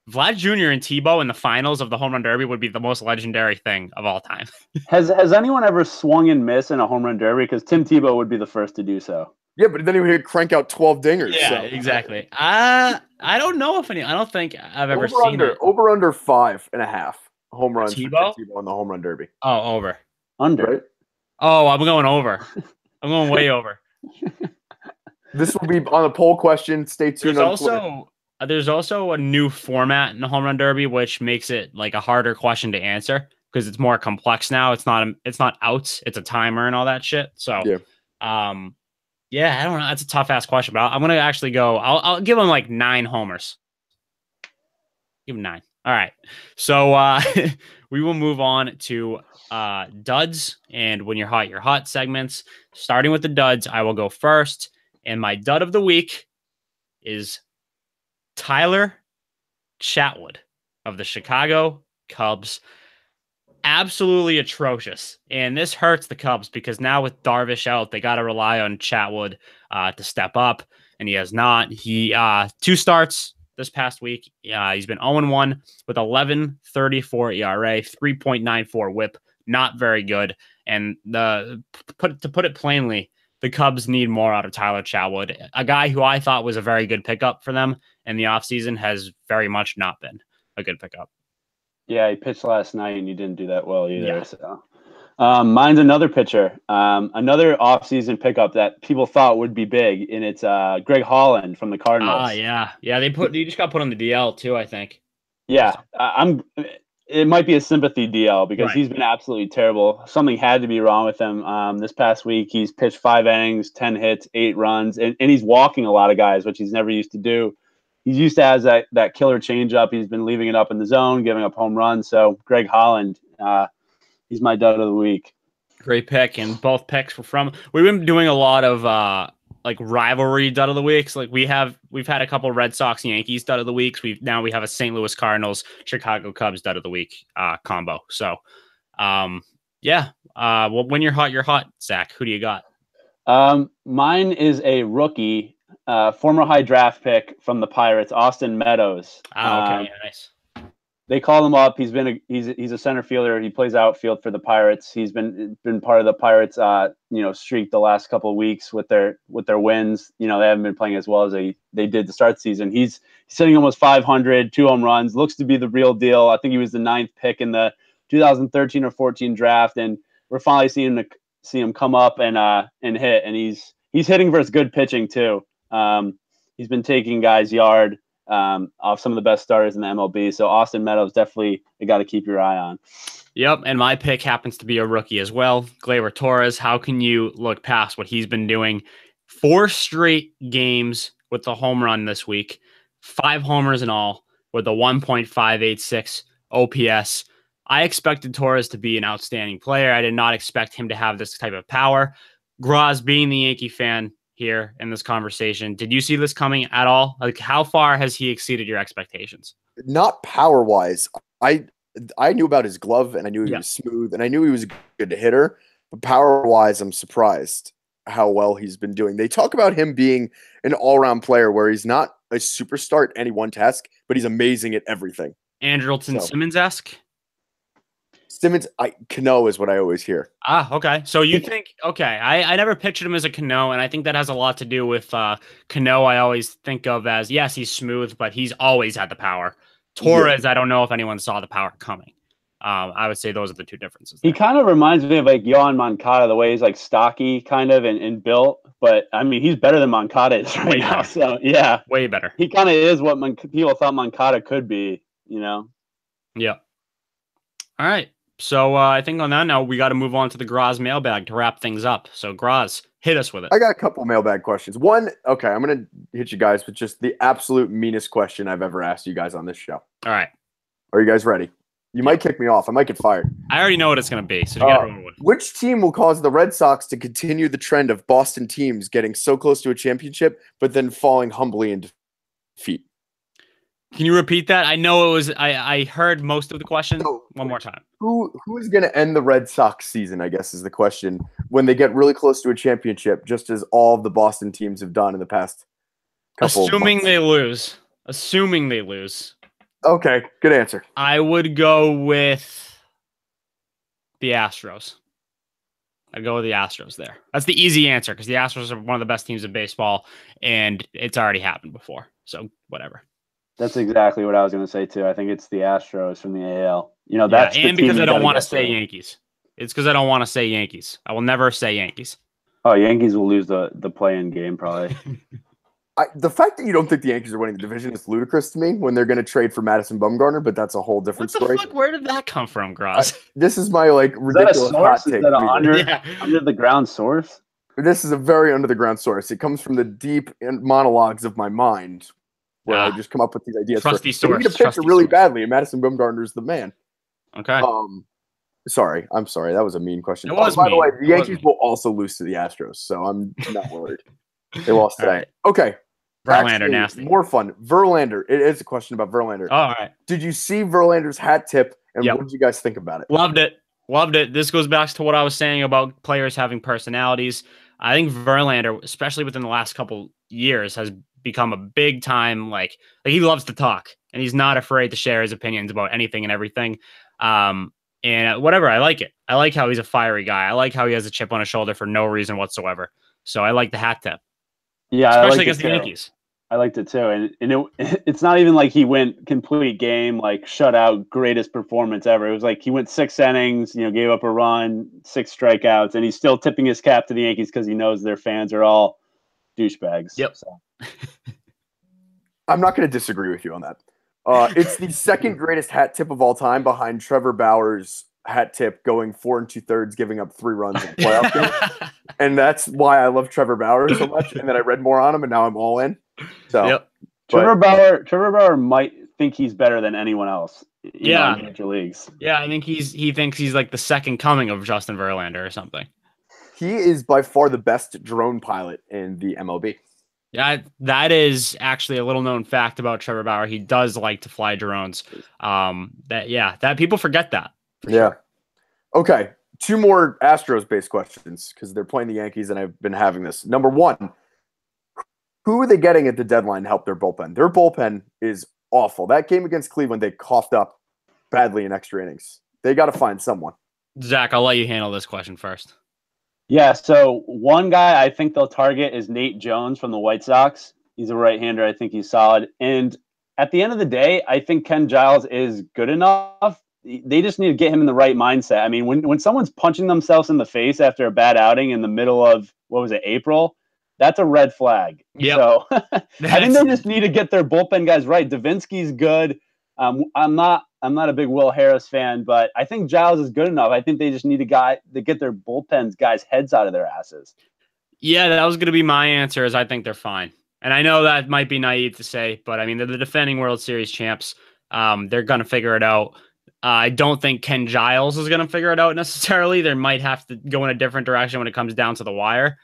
Vlad Jr. and Tebow in the finals of the Home Run Derby would be the most legendary thing of all time. Has anyone ever swung and missed in a Home Run Derby? Because Tim Tebow would be the first to do so. Yeah, but then he would crank out 12 dingers. Yeah, exactly. I don't know if I don't think I've ever seen it. Over under 5.5 home runs for Tebow in the Home Run Derby. Oh, over. Under. Right? Oh, I'm going over. I'm going way over. This will be on a poll question. Stay tuned. There's also a new format in the Home Run Derby, which makes it like a harder question to answer because it's more complex now. It's not outs. It's a timer and all that shit. So, yeah, I don't know. That's a tough ass question, but I'm gonna actually go. I'll give him like 9 homers. Give him 9. All right. So we will move on to duds and when you're hot segments. Starting with the duds, I will go first, and my dud of the week is Tyler Chatwood of the Chicago Cubs. Absolutely atrocious. And this hurts the Cubs because now with Darvish out, they got to rely on Chatwood to step up, and he has not. He 2 starts this past week. He's been 0-1 with 11.34 ERA, 3.94 WHIP. Not very good. And to put it plainly, the Cubs need more out of Tyler Chatwood, a guy who I thought was a very good pickup for them in the offseason has very much not been a good pickup. Yeah, he pitched last night and he didn't do that well either. Yeah. So, mine's another pitcher, another offseason pickup that people thought would be big, and it's Greg Holland from the Cardinals. Yeah. He just got put on the DL too, I think. Yeah, it might be a sympathy DL because he's been absolutely terrible. Something had to be wrong with him. This past week, he's pitched 5 innings, 10 hits, 8 runs, and he's walking a lot of guys, which he's never used to do. He's used to has that killer changeup. He's been leaving it up in the zone, giving up home runs. So Greg Holland, he's my dud of the week. Great pick, and both picks were from. We've been doing a lot of like rivalry dud of the weeks. Like we've had a couple Red Sox Yankees dud of the weeks. We have a St. Louis Cardinals Chicago Cubs dud of the week combo. So yeah. Well, when you're hot, Zach. Who do you got? Mine is a rookie, former high draft pick from the Pirates, Austin Meadows. Okay, nice. They call him up. He's a center fielder. He plays outfield for the Pirates. He's been part of the Pirates, streak the last couple of weeks with their wins. They haven't been playing as well as they did to start the season. He's hitting almost 500, 2 home runs. Looks to be the real deal. I think he was the 9th pick in the 2013 or 14 draft, and we're finally seeing him come up and hit. And he's hitting versus good pitching too. He's been taking guys yard off some of the best starters in the MLB. So Austin Meadows, definitely you got to keep your eye on. Yep, and my pick happens to be a rookie as well, Gleyber Torres. How can you look past what he's been doing? 4 straight games with the home run this week, 5 homers in all with a 1.586 OPS. I expected Torres to be an outstanding player. I did not expect him to have this type of power. Graz, being the Yankee fan here in this conversation, did you see this coming at all? Like, how far has he exceeded your expectations? Not power wise. I knew about his glove, and I knew he was smooth, and I knew he was a good hitter. But power wise, I'm surprised how well he's been doing. They talk about him being an all around player where he's not a superstar at any one task, but he's amazing at everything. Andrelton Simmons-esque? Simmons, Cano is what I always hear. Okay. So you think, okay, I never pictured him as a Cano, and I think that has a lot to do with Cano. I always think of as, yes, he's smooth, but he's always had the power. Torres, I don't know if anyone saw the power coming. I would say those are the 2 differences there. He kind of reminds me of like Yohan Moncada, the way he's like stocky kind of and built, but I mean, he's better than Moncada is right now. So yeah, way better. He kind of is what people thought Moncada could be, Yeah. All right. So I think on that note, we got to move on to the Graz mailbag to wrap things up. So Graz, hit us with it. I got a couple mailbag questions. One, okay, I'm going to hit you guys with just the absolute meanest question I've ever asked you guys on this show. All right. Are you guys ready? You might kick me off. I might get fired. I already know what it's going to be. So you got to with. Which team will cause the Red Sox to continue the trend of Boston teams getting so close to a championship, but then falling humbly in defeat? Can you repeat that? I know it was. I heard most of the question. One more time. Who is going to end the Red Sox season, I guess, is the question, when they get really close to a championship, just as all of the Boston teams have done in the past couple Assuming months. they lose. Assuming they lose. Okay, good answer. I would go with the Astros. I'd go with the Astros there. That's the easy answer because the Astros are one of the best teams in baseball, and it's already happened before. So whatever. That's exactly what I was going to say too. I think it's the Astros from the AL. That's and because I don't want to say Yankees. It's because I don't want to say Yankees. I will never say Yankees. Oh, Yankees will lose the play-in game probably. The fact that you don't think the Yankees are winning the division is ludicrous to me when they're going to trade for Madison Bumgarner, but that's a whole different story. Fuck? Where did that come from, Gross? This is my ridiculous hot take. Is that under the ground source? This is a very under the ground source. It comes from the deep monologues of my mind, where I just come up with these ideas. Trusty source. We need to pitch really badly, and Madison Bumgarner's the man. Okay. Sorry. I'm sorry. That was a mean question. It was by the way, the Yankees mean. will also lose to the Astros, so I'm not worried. They lost today. Right. Okay. Verlander, Actually, nasty. More fun. Verlander. It is a question about Verlander. All right. Did you see Verlander's hat tip, and what did you guys think about it? Loved it. This goes back to what I was saying about players having personalities. I think Verlander, especially within the last couple years, has become a big time, like he loves to talk, and he's not afraid to share his opinions about anything and everything. And whatever, I like it. I like how he's a fiery guy. I like how he has a chip on his shoulder for no reason whatsoever. So I like the hat tip. Yeah, especially against the Yankees. I liked it too, and it's not even like he went complete game, like shutout, greatest performance ever. It was like he went 6 innings, gave up a run, 6 strikeouts, and he's still tipping his cap to the Yankees because he knows their fans are all douchebags. Yep. So. I'm not going to disagree with you on that. It's the second greatest hat tip of all time, behind Trevor Bauer's hat tip going 4 2/3, giving up 3 runs in the playoff game. And that's why I love Trevor Bauer so much. And then I read more on him, and now I'm all in. So, Trevor Bauer might think he's better than anyone else. In major leagues. Yeah, I think he thinks he's like the second coming of Justin Verlander or something. He is by far the best drone pilot in the MLB. Yeah, that is actually a little known fact about Trevor Bauer. He does like to fly drones. That people forget that. Sure. Okay, 2 more Astros-based questions because they're playing the Yankees, and I've been having this. Number 1, who are they getting at the deadline to help their bullpen? Their bullpen is awful. That game against Cleveland, they coughed up badly in extra innings. They got to find someone. Zach, I'll let you handle this question first. Yeah, so one guy I think they'll target is Nate Jones from the White Sox. He's a right-hander. I think he's solid. And at the end of the day, I think Ken Giles is good enough. They just need to get him in the right mindset. I mean, when someone's punching themselves in the face after a bad outing in the middle of, April, that's a red flag. Yep. So I think they just need to get their bullpen guys right. Davinsky's good. I'm not a big Will Harris fan, but I think Giles is good enough. I think they just need a guy to get their bullpens guys' heads out of their asses. Yeah, that was going to be my answer. Is I think they're fine, and I know that might be naive to say, but I mean they're the defending World Series champs. They're going to figure it out. I don't think Ken Giles is going to figure it out necessarily. They might have to go in a different direction when it comes down to the wire.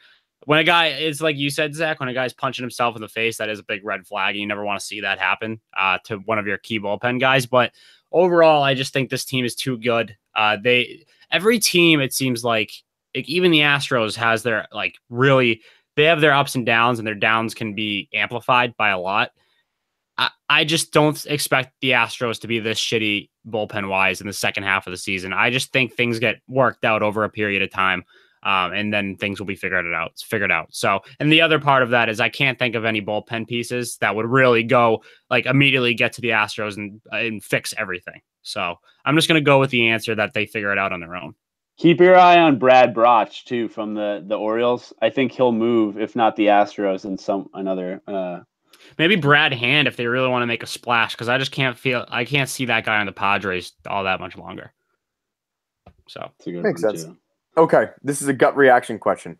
When a guy is, like you said, Zach, when a guy's punching himself in the face, that is a big red flag. And you never want to see that happen to one of your key bullpen guys. But overall, I just think this team is too good. Every team, it seems like even the Astros has their they have their ups and downs, and their downs can be amplified by a lot. I just don't expect the Astros to be this shitty bullpen wise in the second half of the season. I just think things get worked out over a period of time. And then things will be figured out. So, and the other part of that is I can't think of any bullpen pieces that would really go immediately get to the Astros and fix everything. So I'm just going to go with the answer that they figure it out on their own. Keep your eye on Brad Brach too from the Orioles. I think he'll move, if not the Astros, and another. Maybe Brad Hand if they really want to make a splash, because I can't see that guy on the Padres all that much longer. So makes sense. Too. Okay, this is a gut reaction question.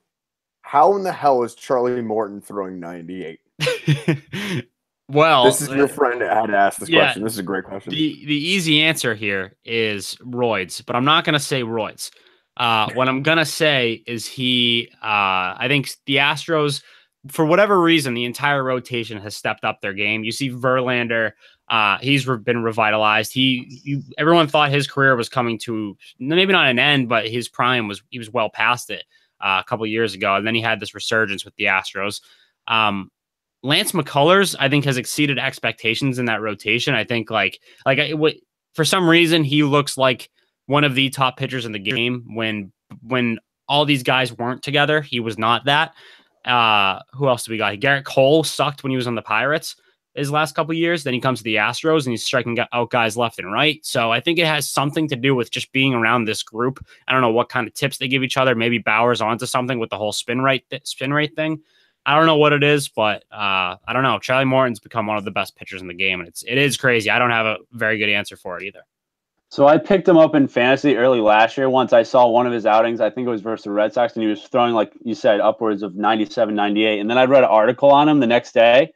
How in the hell is Charlie Morton throwing 98? Well, this is your friend that had to ask this question. This is a great question. The easy answer here is roids, but I'm not going to say roids. What I'm going to say is I think the Astros, for whatever reason, the entire rotation has stepped up their game. You see Verlander, he's been revitalized. Everyone thought his career was coming to maybe not an end, but his prime was well past it a couple of years ago. And then he had this resurgence with the Astros. Lance McCullers, I think, has exceeded expectations in that rotation. I think for some reason, he looks like one of the top pitchers in the game when all these guys weren't together. He was not that. Who else do we got? Garrett Cole sucked when he was on the Pirates his last couple of years. Then he comes to the Astros and he's striking out guys left and right. So I think it has something to do with just being around this group. I don't know what kind of tips they give each other. Maybe Bauer's onto something with the whole spin rate thing. I don't know what it is, but I don't know. Charlie Morton's become one of the best pitchers in the game, and it is crazy. I don't have a very good answer for it either. So I picked him up in fantasy early last year. Once I saw one of his outings, I think it was versus the Red Sox, and he was throwing, like you said, upwards of 97, 98. And then I read an article on him the next day.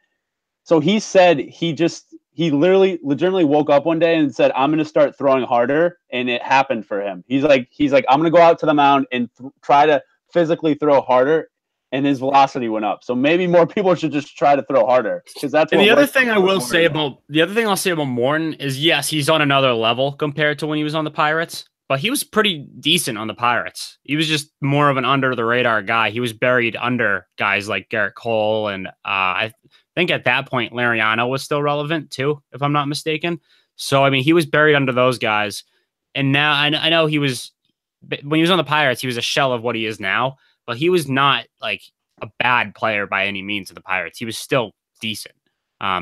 So he said he legitimately woke up one day and said, I'm going to start throwing harder. And it happened for him. He's like, I'm going to go out to the mound and try to physically throw harder. And his velocity went up. So maybe more people should just try to throw harder, because that's. And the other thing I'll say about Morton is, yes, he's on another level compared to when he was on the Pirates, but he was pretty decent on the Pirates. He was just more of an under the radar guy. He was buried under guys like Garrett Cole, and I think at that point Lariano was still relevant too, if I'm not mistaken. So I mean, he was buried under those guys, and now I know when he was on the Pirates, he was a shell of what he is now. But he was not like a bad player by any means of the Pirates. He was still decent.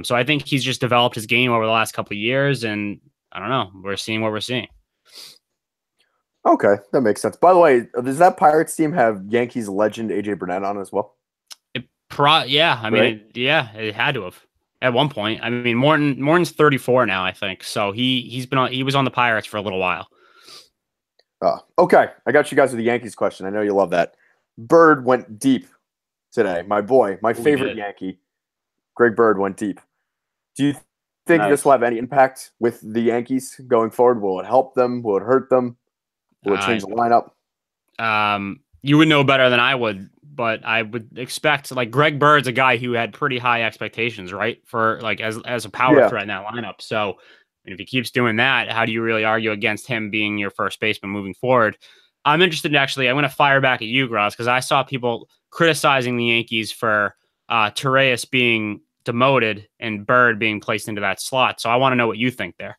So I think he's just developed his game over the last couple of years, and I don't know. We're seeing what we're seeing. Okay, that makes sense. By the way, does that Pirates team have Yankees legend AJ Burnett on as well? Yeah. I mean, it had to have at one point. I mean, Morton's 34 now, I think. So he was on the Pirates for a little while. Okay, I got you guys with the Yankees question. I know you love that. Bird went deep today. My boy, my favorite Yankee, Greg Bird, went deep. Do you think this will have any impact with the Yankees going forward? Will it help them? Will it hurt them? Will it change the lineup? you would know better than I would, but I would expect like Greg Bird's a guy who had pretty high expectations, right? For like as a power threat in that lineup. So if he keeps doing that, how do you really argue against him being your first baseman moving forward? I'm interested in actually, I'm going to fire back at you, Gross, because I saw people criticizing the Yankees for Torreyes being demoted and Bird being placed into that slot. So I want to know what you think there.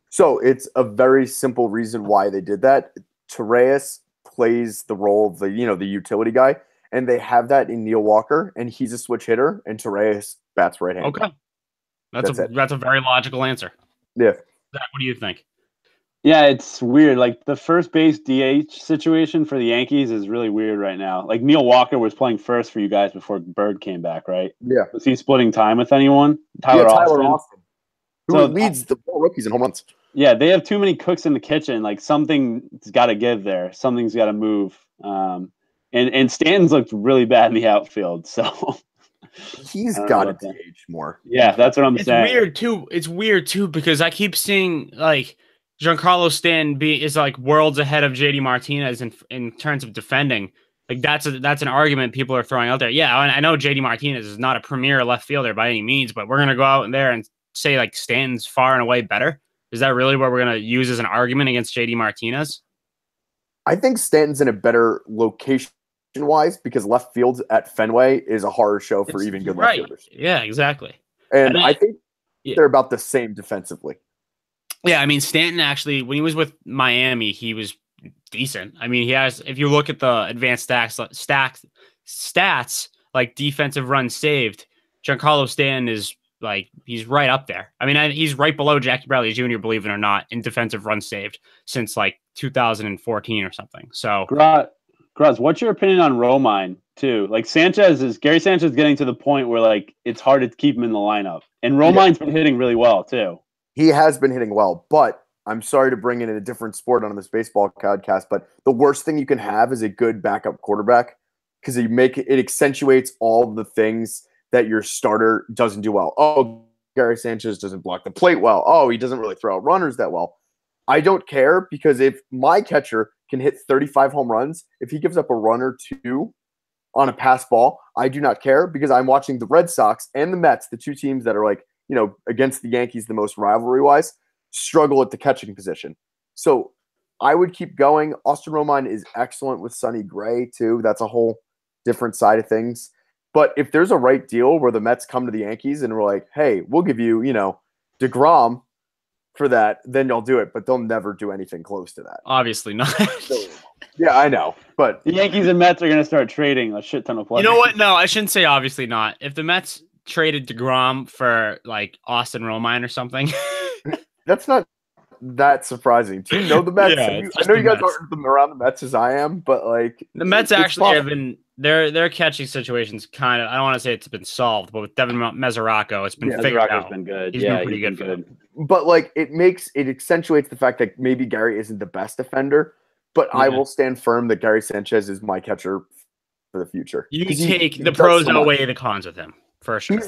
So it's a very simple reason why they did that. Torreyes plays the role of the utility guy, and they have that in Neil Walker, and he's a switch hitter, and Torreyes bats right-handed. Okay, that's a very logical answer. Yeah. Zach, what do you think? Yeah, it's weird. Like the first base DH situation for the Yankees is really weird right now. Like Neil Walker was playing first for you guys before Bird came back, right? Yeah. Was he splitting time with anyone? Tyler Austin. Who leads the rookies in home runs. Yeah, they have too many cooks in the kitchen. Like something's got to give there. Something's got to move. And Stanton's looked really bad in the outfield. So he's got to age more. Yeah, that's what I'm saying. It's weird too because I keep seeing like Giancarlo Stanton is like worlds ahead of JD Martinez in terms of defending. Like that's an argument people are throwing out there. Yeah, I know JD Martinez is not a premier left fielder by any means, but we're gonna go out there and say like Stanton's far and away better. Is that really what we're gonna use as an argument against JD Martinez? I think Stanton's in a better location wise because left field at Fenway is a horror show for even good left fielders. Yeah, exactly. And I think they're about the same defensively. Yeah, I mean, Stanton actually, when he was with Miami, he was decent. I mean, he has, if you look at the advanced stats like defensive runs saved, Giancarlo Stanton is like, he's right up there. I mean, he's right below Jackie Bradley Jr., believe it or not, in defensive runs saved since like 2014 or something. So, Graz, what's your opinion on Romine too? Like Gary Sanchez is getting to the point where like it's hard to keep him in the lineup, and Romine's been hitting really well too. He has been hitting well, but I'm sorry to bring in a different sport on this baseball podcast, but the worst thing you can have is a good backup quarterback because it accentuates all the things that your starter doesn't do well. Oh, Gary Sanchez doesn't block the plate well. Oh, he doesn't really throw out runners that well. I don't care because if my catcher can hit 35 home runs, if he gives up a run or two on a pass ball, I do not care because I'm watching the Red Sox and the Mets, the two teams that are like, against the Yankees the most rivalry-wise, struggle at the catching position. So I would keep going. Austin Romine is excellent with Sonny Gray, too. That's a whole different side of things. But if there's a right deal where the Mets come to the Yankees and we're like, hey, we'll give you, DeGrom for that, then you'll do it. But they'll never do anything close to that. Obviously not. Yeah, I know. But the Yankees and Mets are going to start trading a shit ton of players. You know what? No, I shouldn't say obviously not. If the Mets traded DeGrom for like Austin Romine or something. That's not that surprising. Do you know the Mets? Yeah, I know you guys aren't around the Mets as I am, but like the Mets actually have been their catching situations kind of, I don't want to say it's been solved, but with Devin Mesoraco, it's been figured out. Been good. He's been pretty good for them. But like it accentuates the fact that maybe Gary isn't the best defender, but I will stand firm that Gary Sanchez is my catcher for the future. You take the pros outweigh the cons with him. For sure.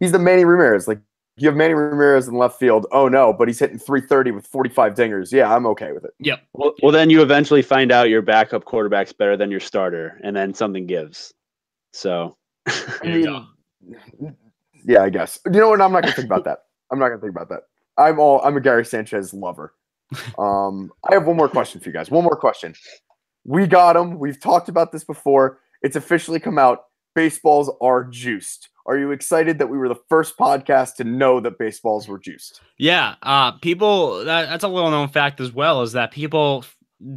He's the Manny Ramirez. Like you have Manny Ramirez in left field. Oh no, but he's hitting 330 with 45 dingers. Yeah, I'm okay with it. Yep. Well, then you eventually find out your backup quarterback's better than your starter, and then something gives. So, yeah, I guess. You know what? I'm not gonna think about that. I'm a Gary Sanchez lover. I have one more question for you guys. One more question. We got him. We've talked about this before. It's officially come out. Baseballs are juiced. Are you excited that we were the first podcast to know that baseballs were juiced? Yeah. That's a little known fact as well, is that people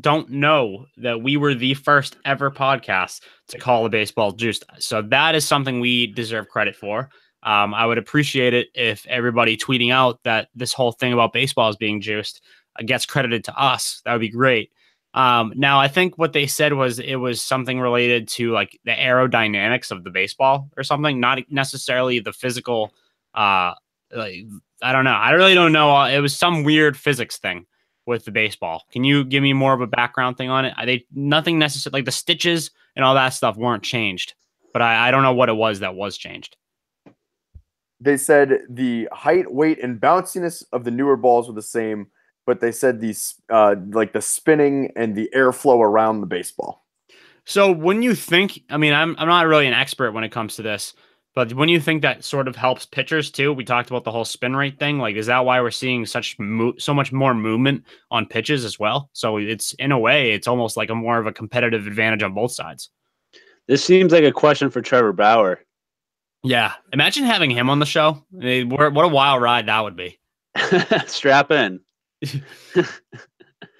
don't know that we were the first ever podcast to call a baseball juiced. So that is something we deserve credit for. I would appreciate it if everybody tweeting out that this whole thing about baseball is being juiced gets credited to us. That would be great. Now, I think what they said was it was something related to like the aerodynamics of the baseball or something, not necessarily the physical. I don't know. I really don't know. It was some weird physics thing with the baseball. Can you give me more of a background thing on it? Nothing necessarily like the stitches and all that stuff weren't changed, but I don't know what it was that was changed. They said the height, weight, and bounciness of the newer balls were the same, but they said these like the spinning and the airflow around the baseball. So when you think, I mean, I'm not really an expert when it comes to this, but when you think that sort of helps pitchers too, we talked about the whole spin rate thing. Like, is that why we're seeing so much more movement on pitches as well? So it's in a way, it's almost like a more of a competitive advantage on both sides. This seems like a question for Trevor Bauer. Yeah, imagine having him on the show. What a wild ride that would be. Strap in.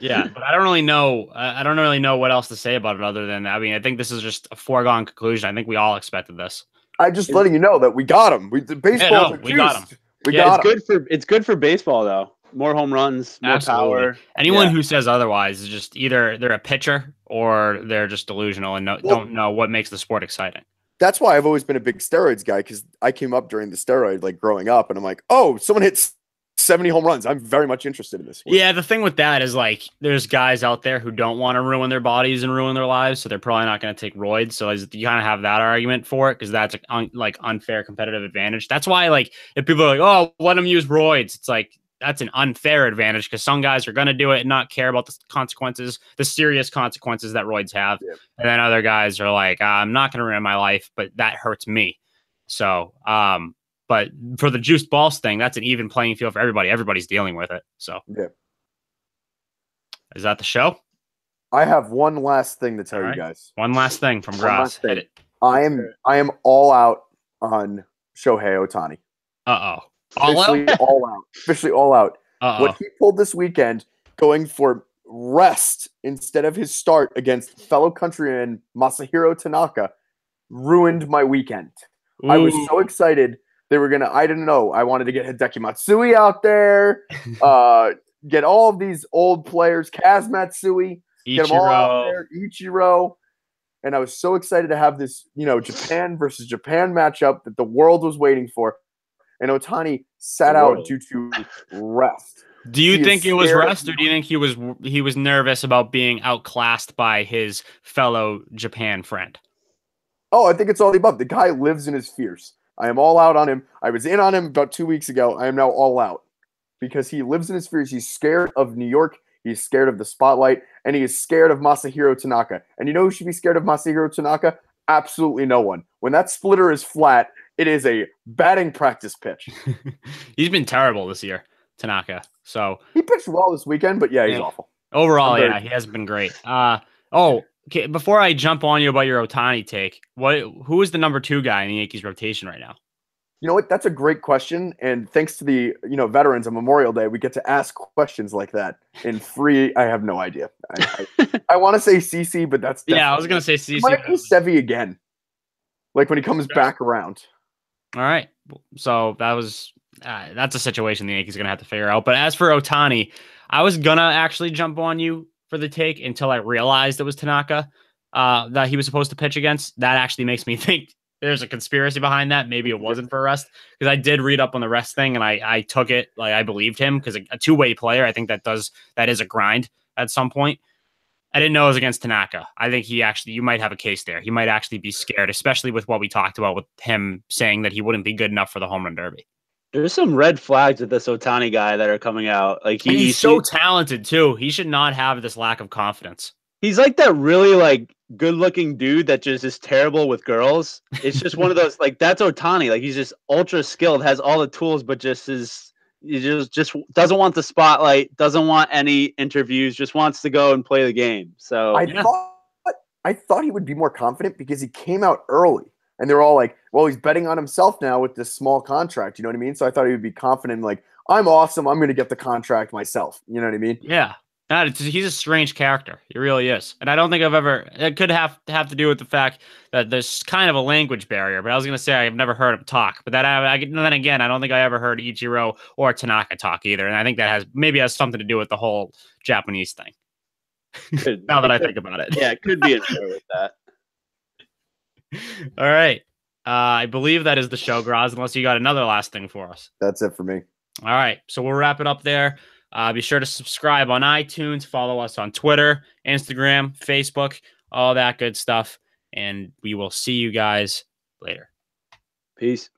Yeah, but I don't really know. I don't really know what else to say about it other than, I mean, I think this is just a foregone conclusion. I think we all expected this. I'm just letting you know that we got him. The baseball. Yeah, no, we got him. We got him. It's good for baseball though. More home runs, more power. Anyone who says otherwise is just either they're a pitcher or they're just delusional and don't know what makes the sport exciting. That's why I've always been a big steroids guy, because I came up during the steroid, like growing up, and I'm like, oh, someone hits 70 home runs. I'm very much interested in this sport. Yeah, the thing with that is, like, there's guys out there who don't want to ruin their bodies and ruin their lives, so they're probably not going to take roids. So you kind of have that argument for it, because that's like unfair competitive advantage. That's why, like, if people are like, oh, let them use roids, it's like, that's an unfair advantage, because some guys are going to do it and not care about the consequences, the serious consequences that roids have. Yeah. And then other guys are like, I'm not going to ruin my life, but that hurts me. So, but for the juiced balls thing, that's an even playing field for everybody. Everybody's dealing with it. So, yeah. Is that the show? I have one last thing to tell you guys. One last thing from Gross. Hit it. I am all out on Shohei Ohtani. Officially all out. What he pulled this weekend, going for rest instead of his start against fellow countryman Masahiro Tanaka, ruined my weekend. Ooh. I was so excited. They were going to, I didn't know. I wanted to get Hideki Matsui out there, get all of these old players, Kaz Matsui, get them all out there, Ichiro. And I was so excited to have this, Japan versus Japan matchup that the world was waiting for. And Ohtani sat out due to rest. Do you think it was rest, or do you think he was nervous about being outclassed by his fellow Japan friend? Oh, I think it's all the above. The guy lives in his fears. I am all out on him. I was in on him about 2 weeks ago. I am now all out because he lives in his fears. He's scared of New York. He's scared of the spotlight, and he is scared of Masahiro Tanaka. And you know who should be scared of Masahiro Tanaka? Absolutely no one. When that splitter is flat, it is a batting practice pitch. He's been terrible this year, Tanaka. So he pitched well this weekend, but he's awful. Overall, he hasn't been great. Okay, before I jump on you about your Ohtani take, who is the number 2 guy in the Yankees rotation right now? You know what? That's a great question. And thanks to the veterans on Memorial Day, we get to ask questions like that in free. I have no idea. I want to say CC, but that's I was gonna say CC. Might be Sevy again, like when he comes back around. All right, so that's a situation the Yankees are gonna have to figure out. But as for Ohtani, I was gonna actually jump on you for the take until I realized it was Tanaka that he was supposed to pitch against. That actually makes me think there's a conspiracy behind that. Maybe it wasn't for rest, because I did read up on the rest thing and I took it, like, I believed him, because a two-way player, I think that is a grind at some point. I didn't know it was against Tanaka. I think you might have a case there. He might actually be scared, especially with what we talked about with him saying that he wouldn't be good enough for the home run derby. There's some red flags with this Ohtani guy that are coming out. Like he's so talented too. He should not have this lack of confidence. He's like that really like good-looking dude that just is terrible with girls. It's just one of those, like, that's Ohtani. Like, he's just ultra skilled, has all the tools, but he just doesn't want the spotlight, doesn't want any interviews, just wants to go and play the game. So I thought he would be more confident because he came out early. And they're all like, well, he's betting on himself now with this small contract. You know what I mean? So I thought he would be confident, like, I'm awesome. I'm going to get the contract myself. You know what I mean? Yeah. He's a strange character. He really is. And I don't think it could have to do with the fact that there's kind of a language barrier. But I was going to say I've never heard him talk. But then again, I don't think I ever heard Ichiro or Tanaka talk either. And I think that has something to do with the whole Japanese thing. Now that I think about it. Yeah, it could be a show with that. All right. I believe that is the show, Graz, unless you got another last thing for us. That's it for me. All right. So we'll wrap it up there. Be sure to subscribe on iTunes, follow us on Twitter, Instagram, Facebook, all that good stuff. And we will see you guys later. Peace.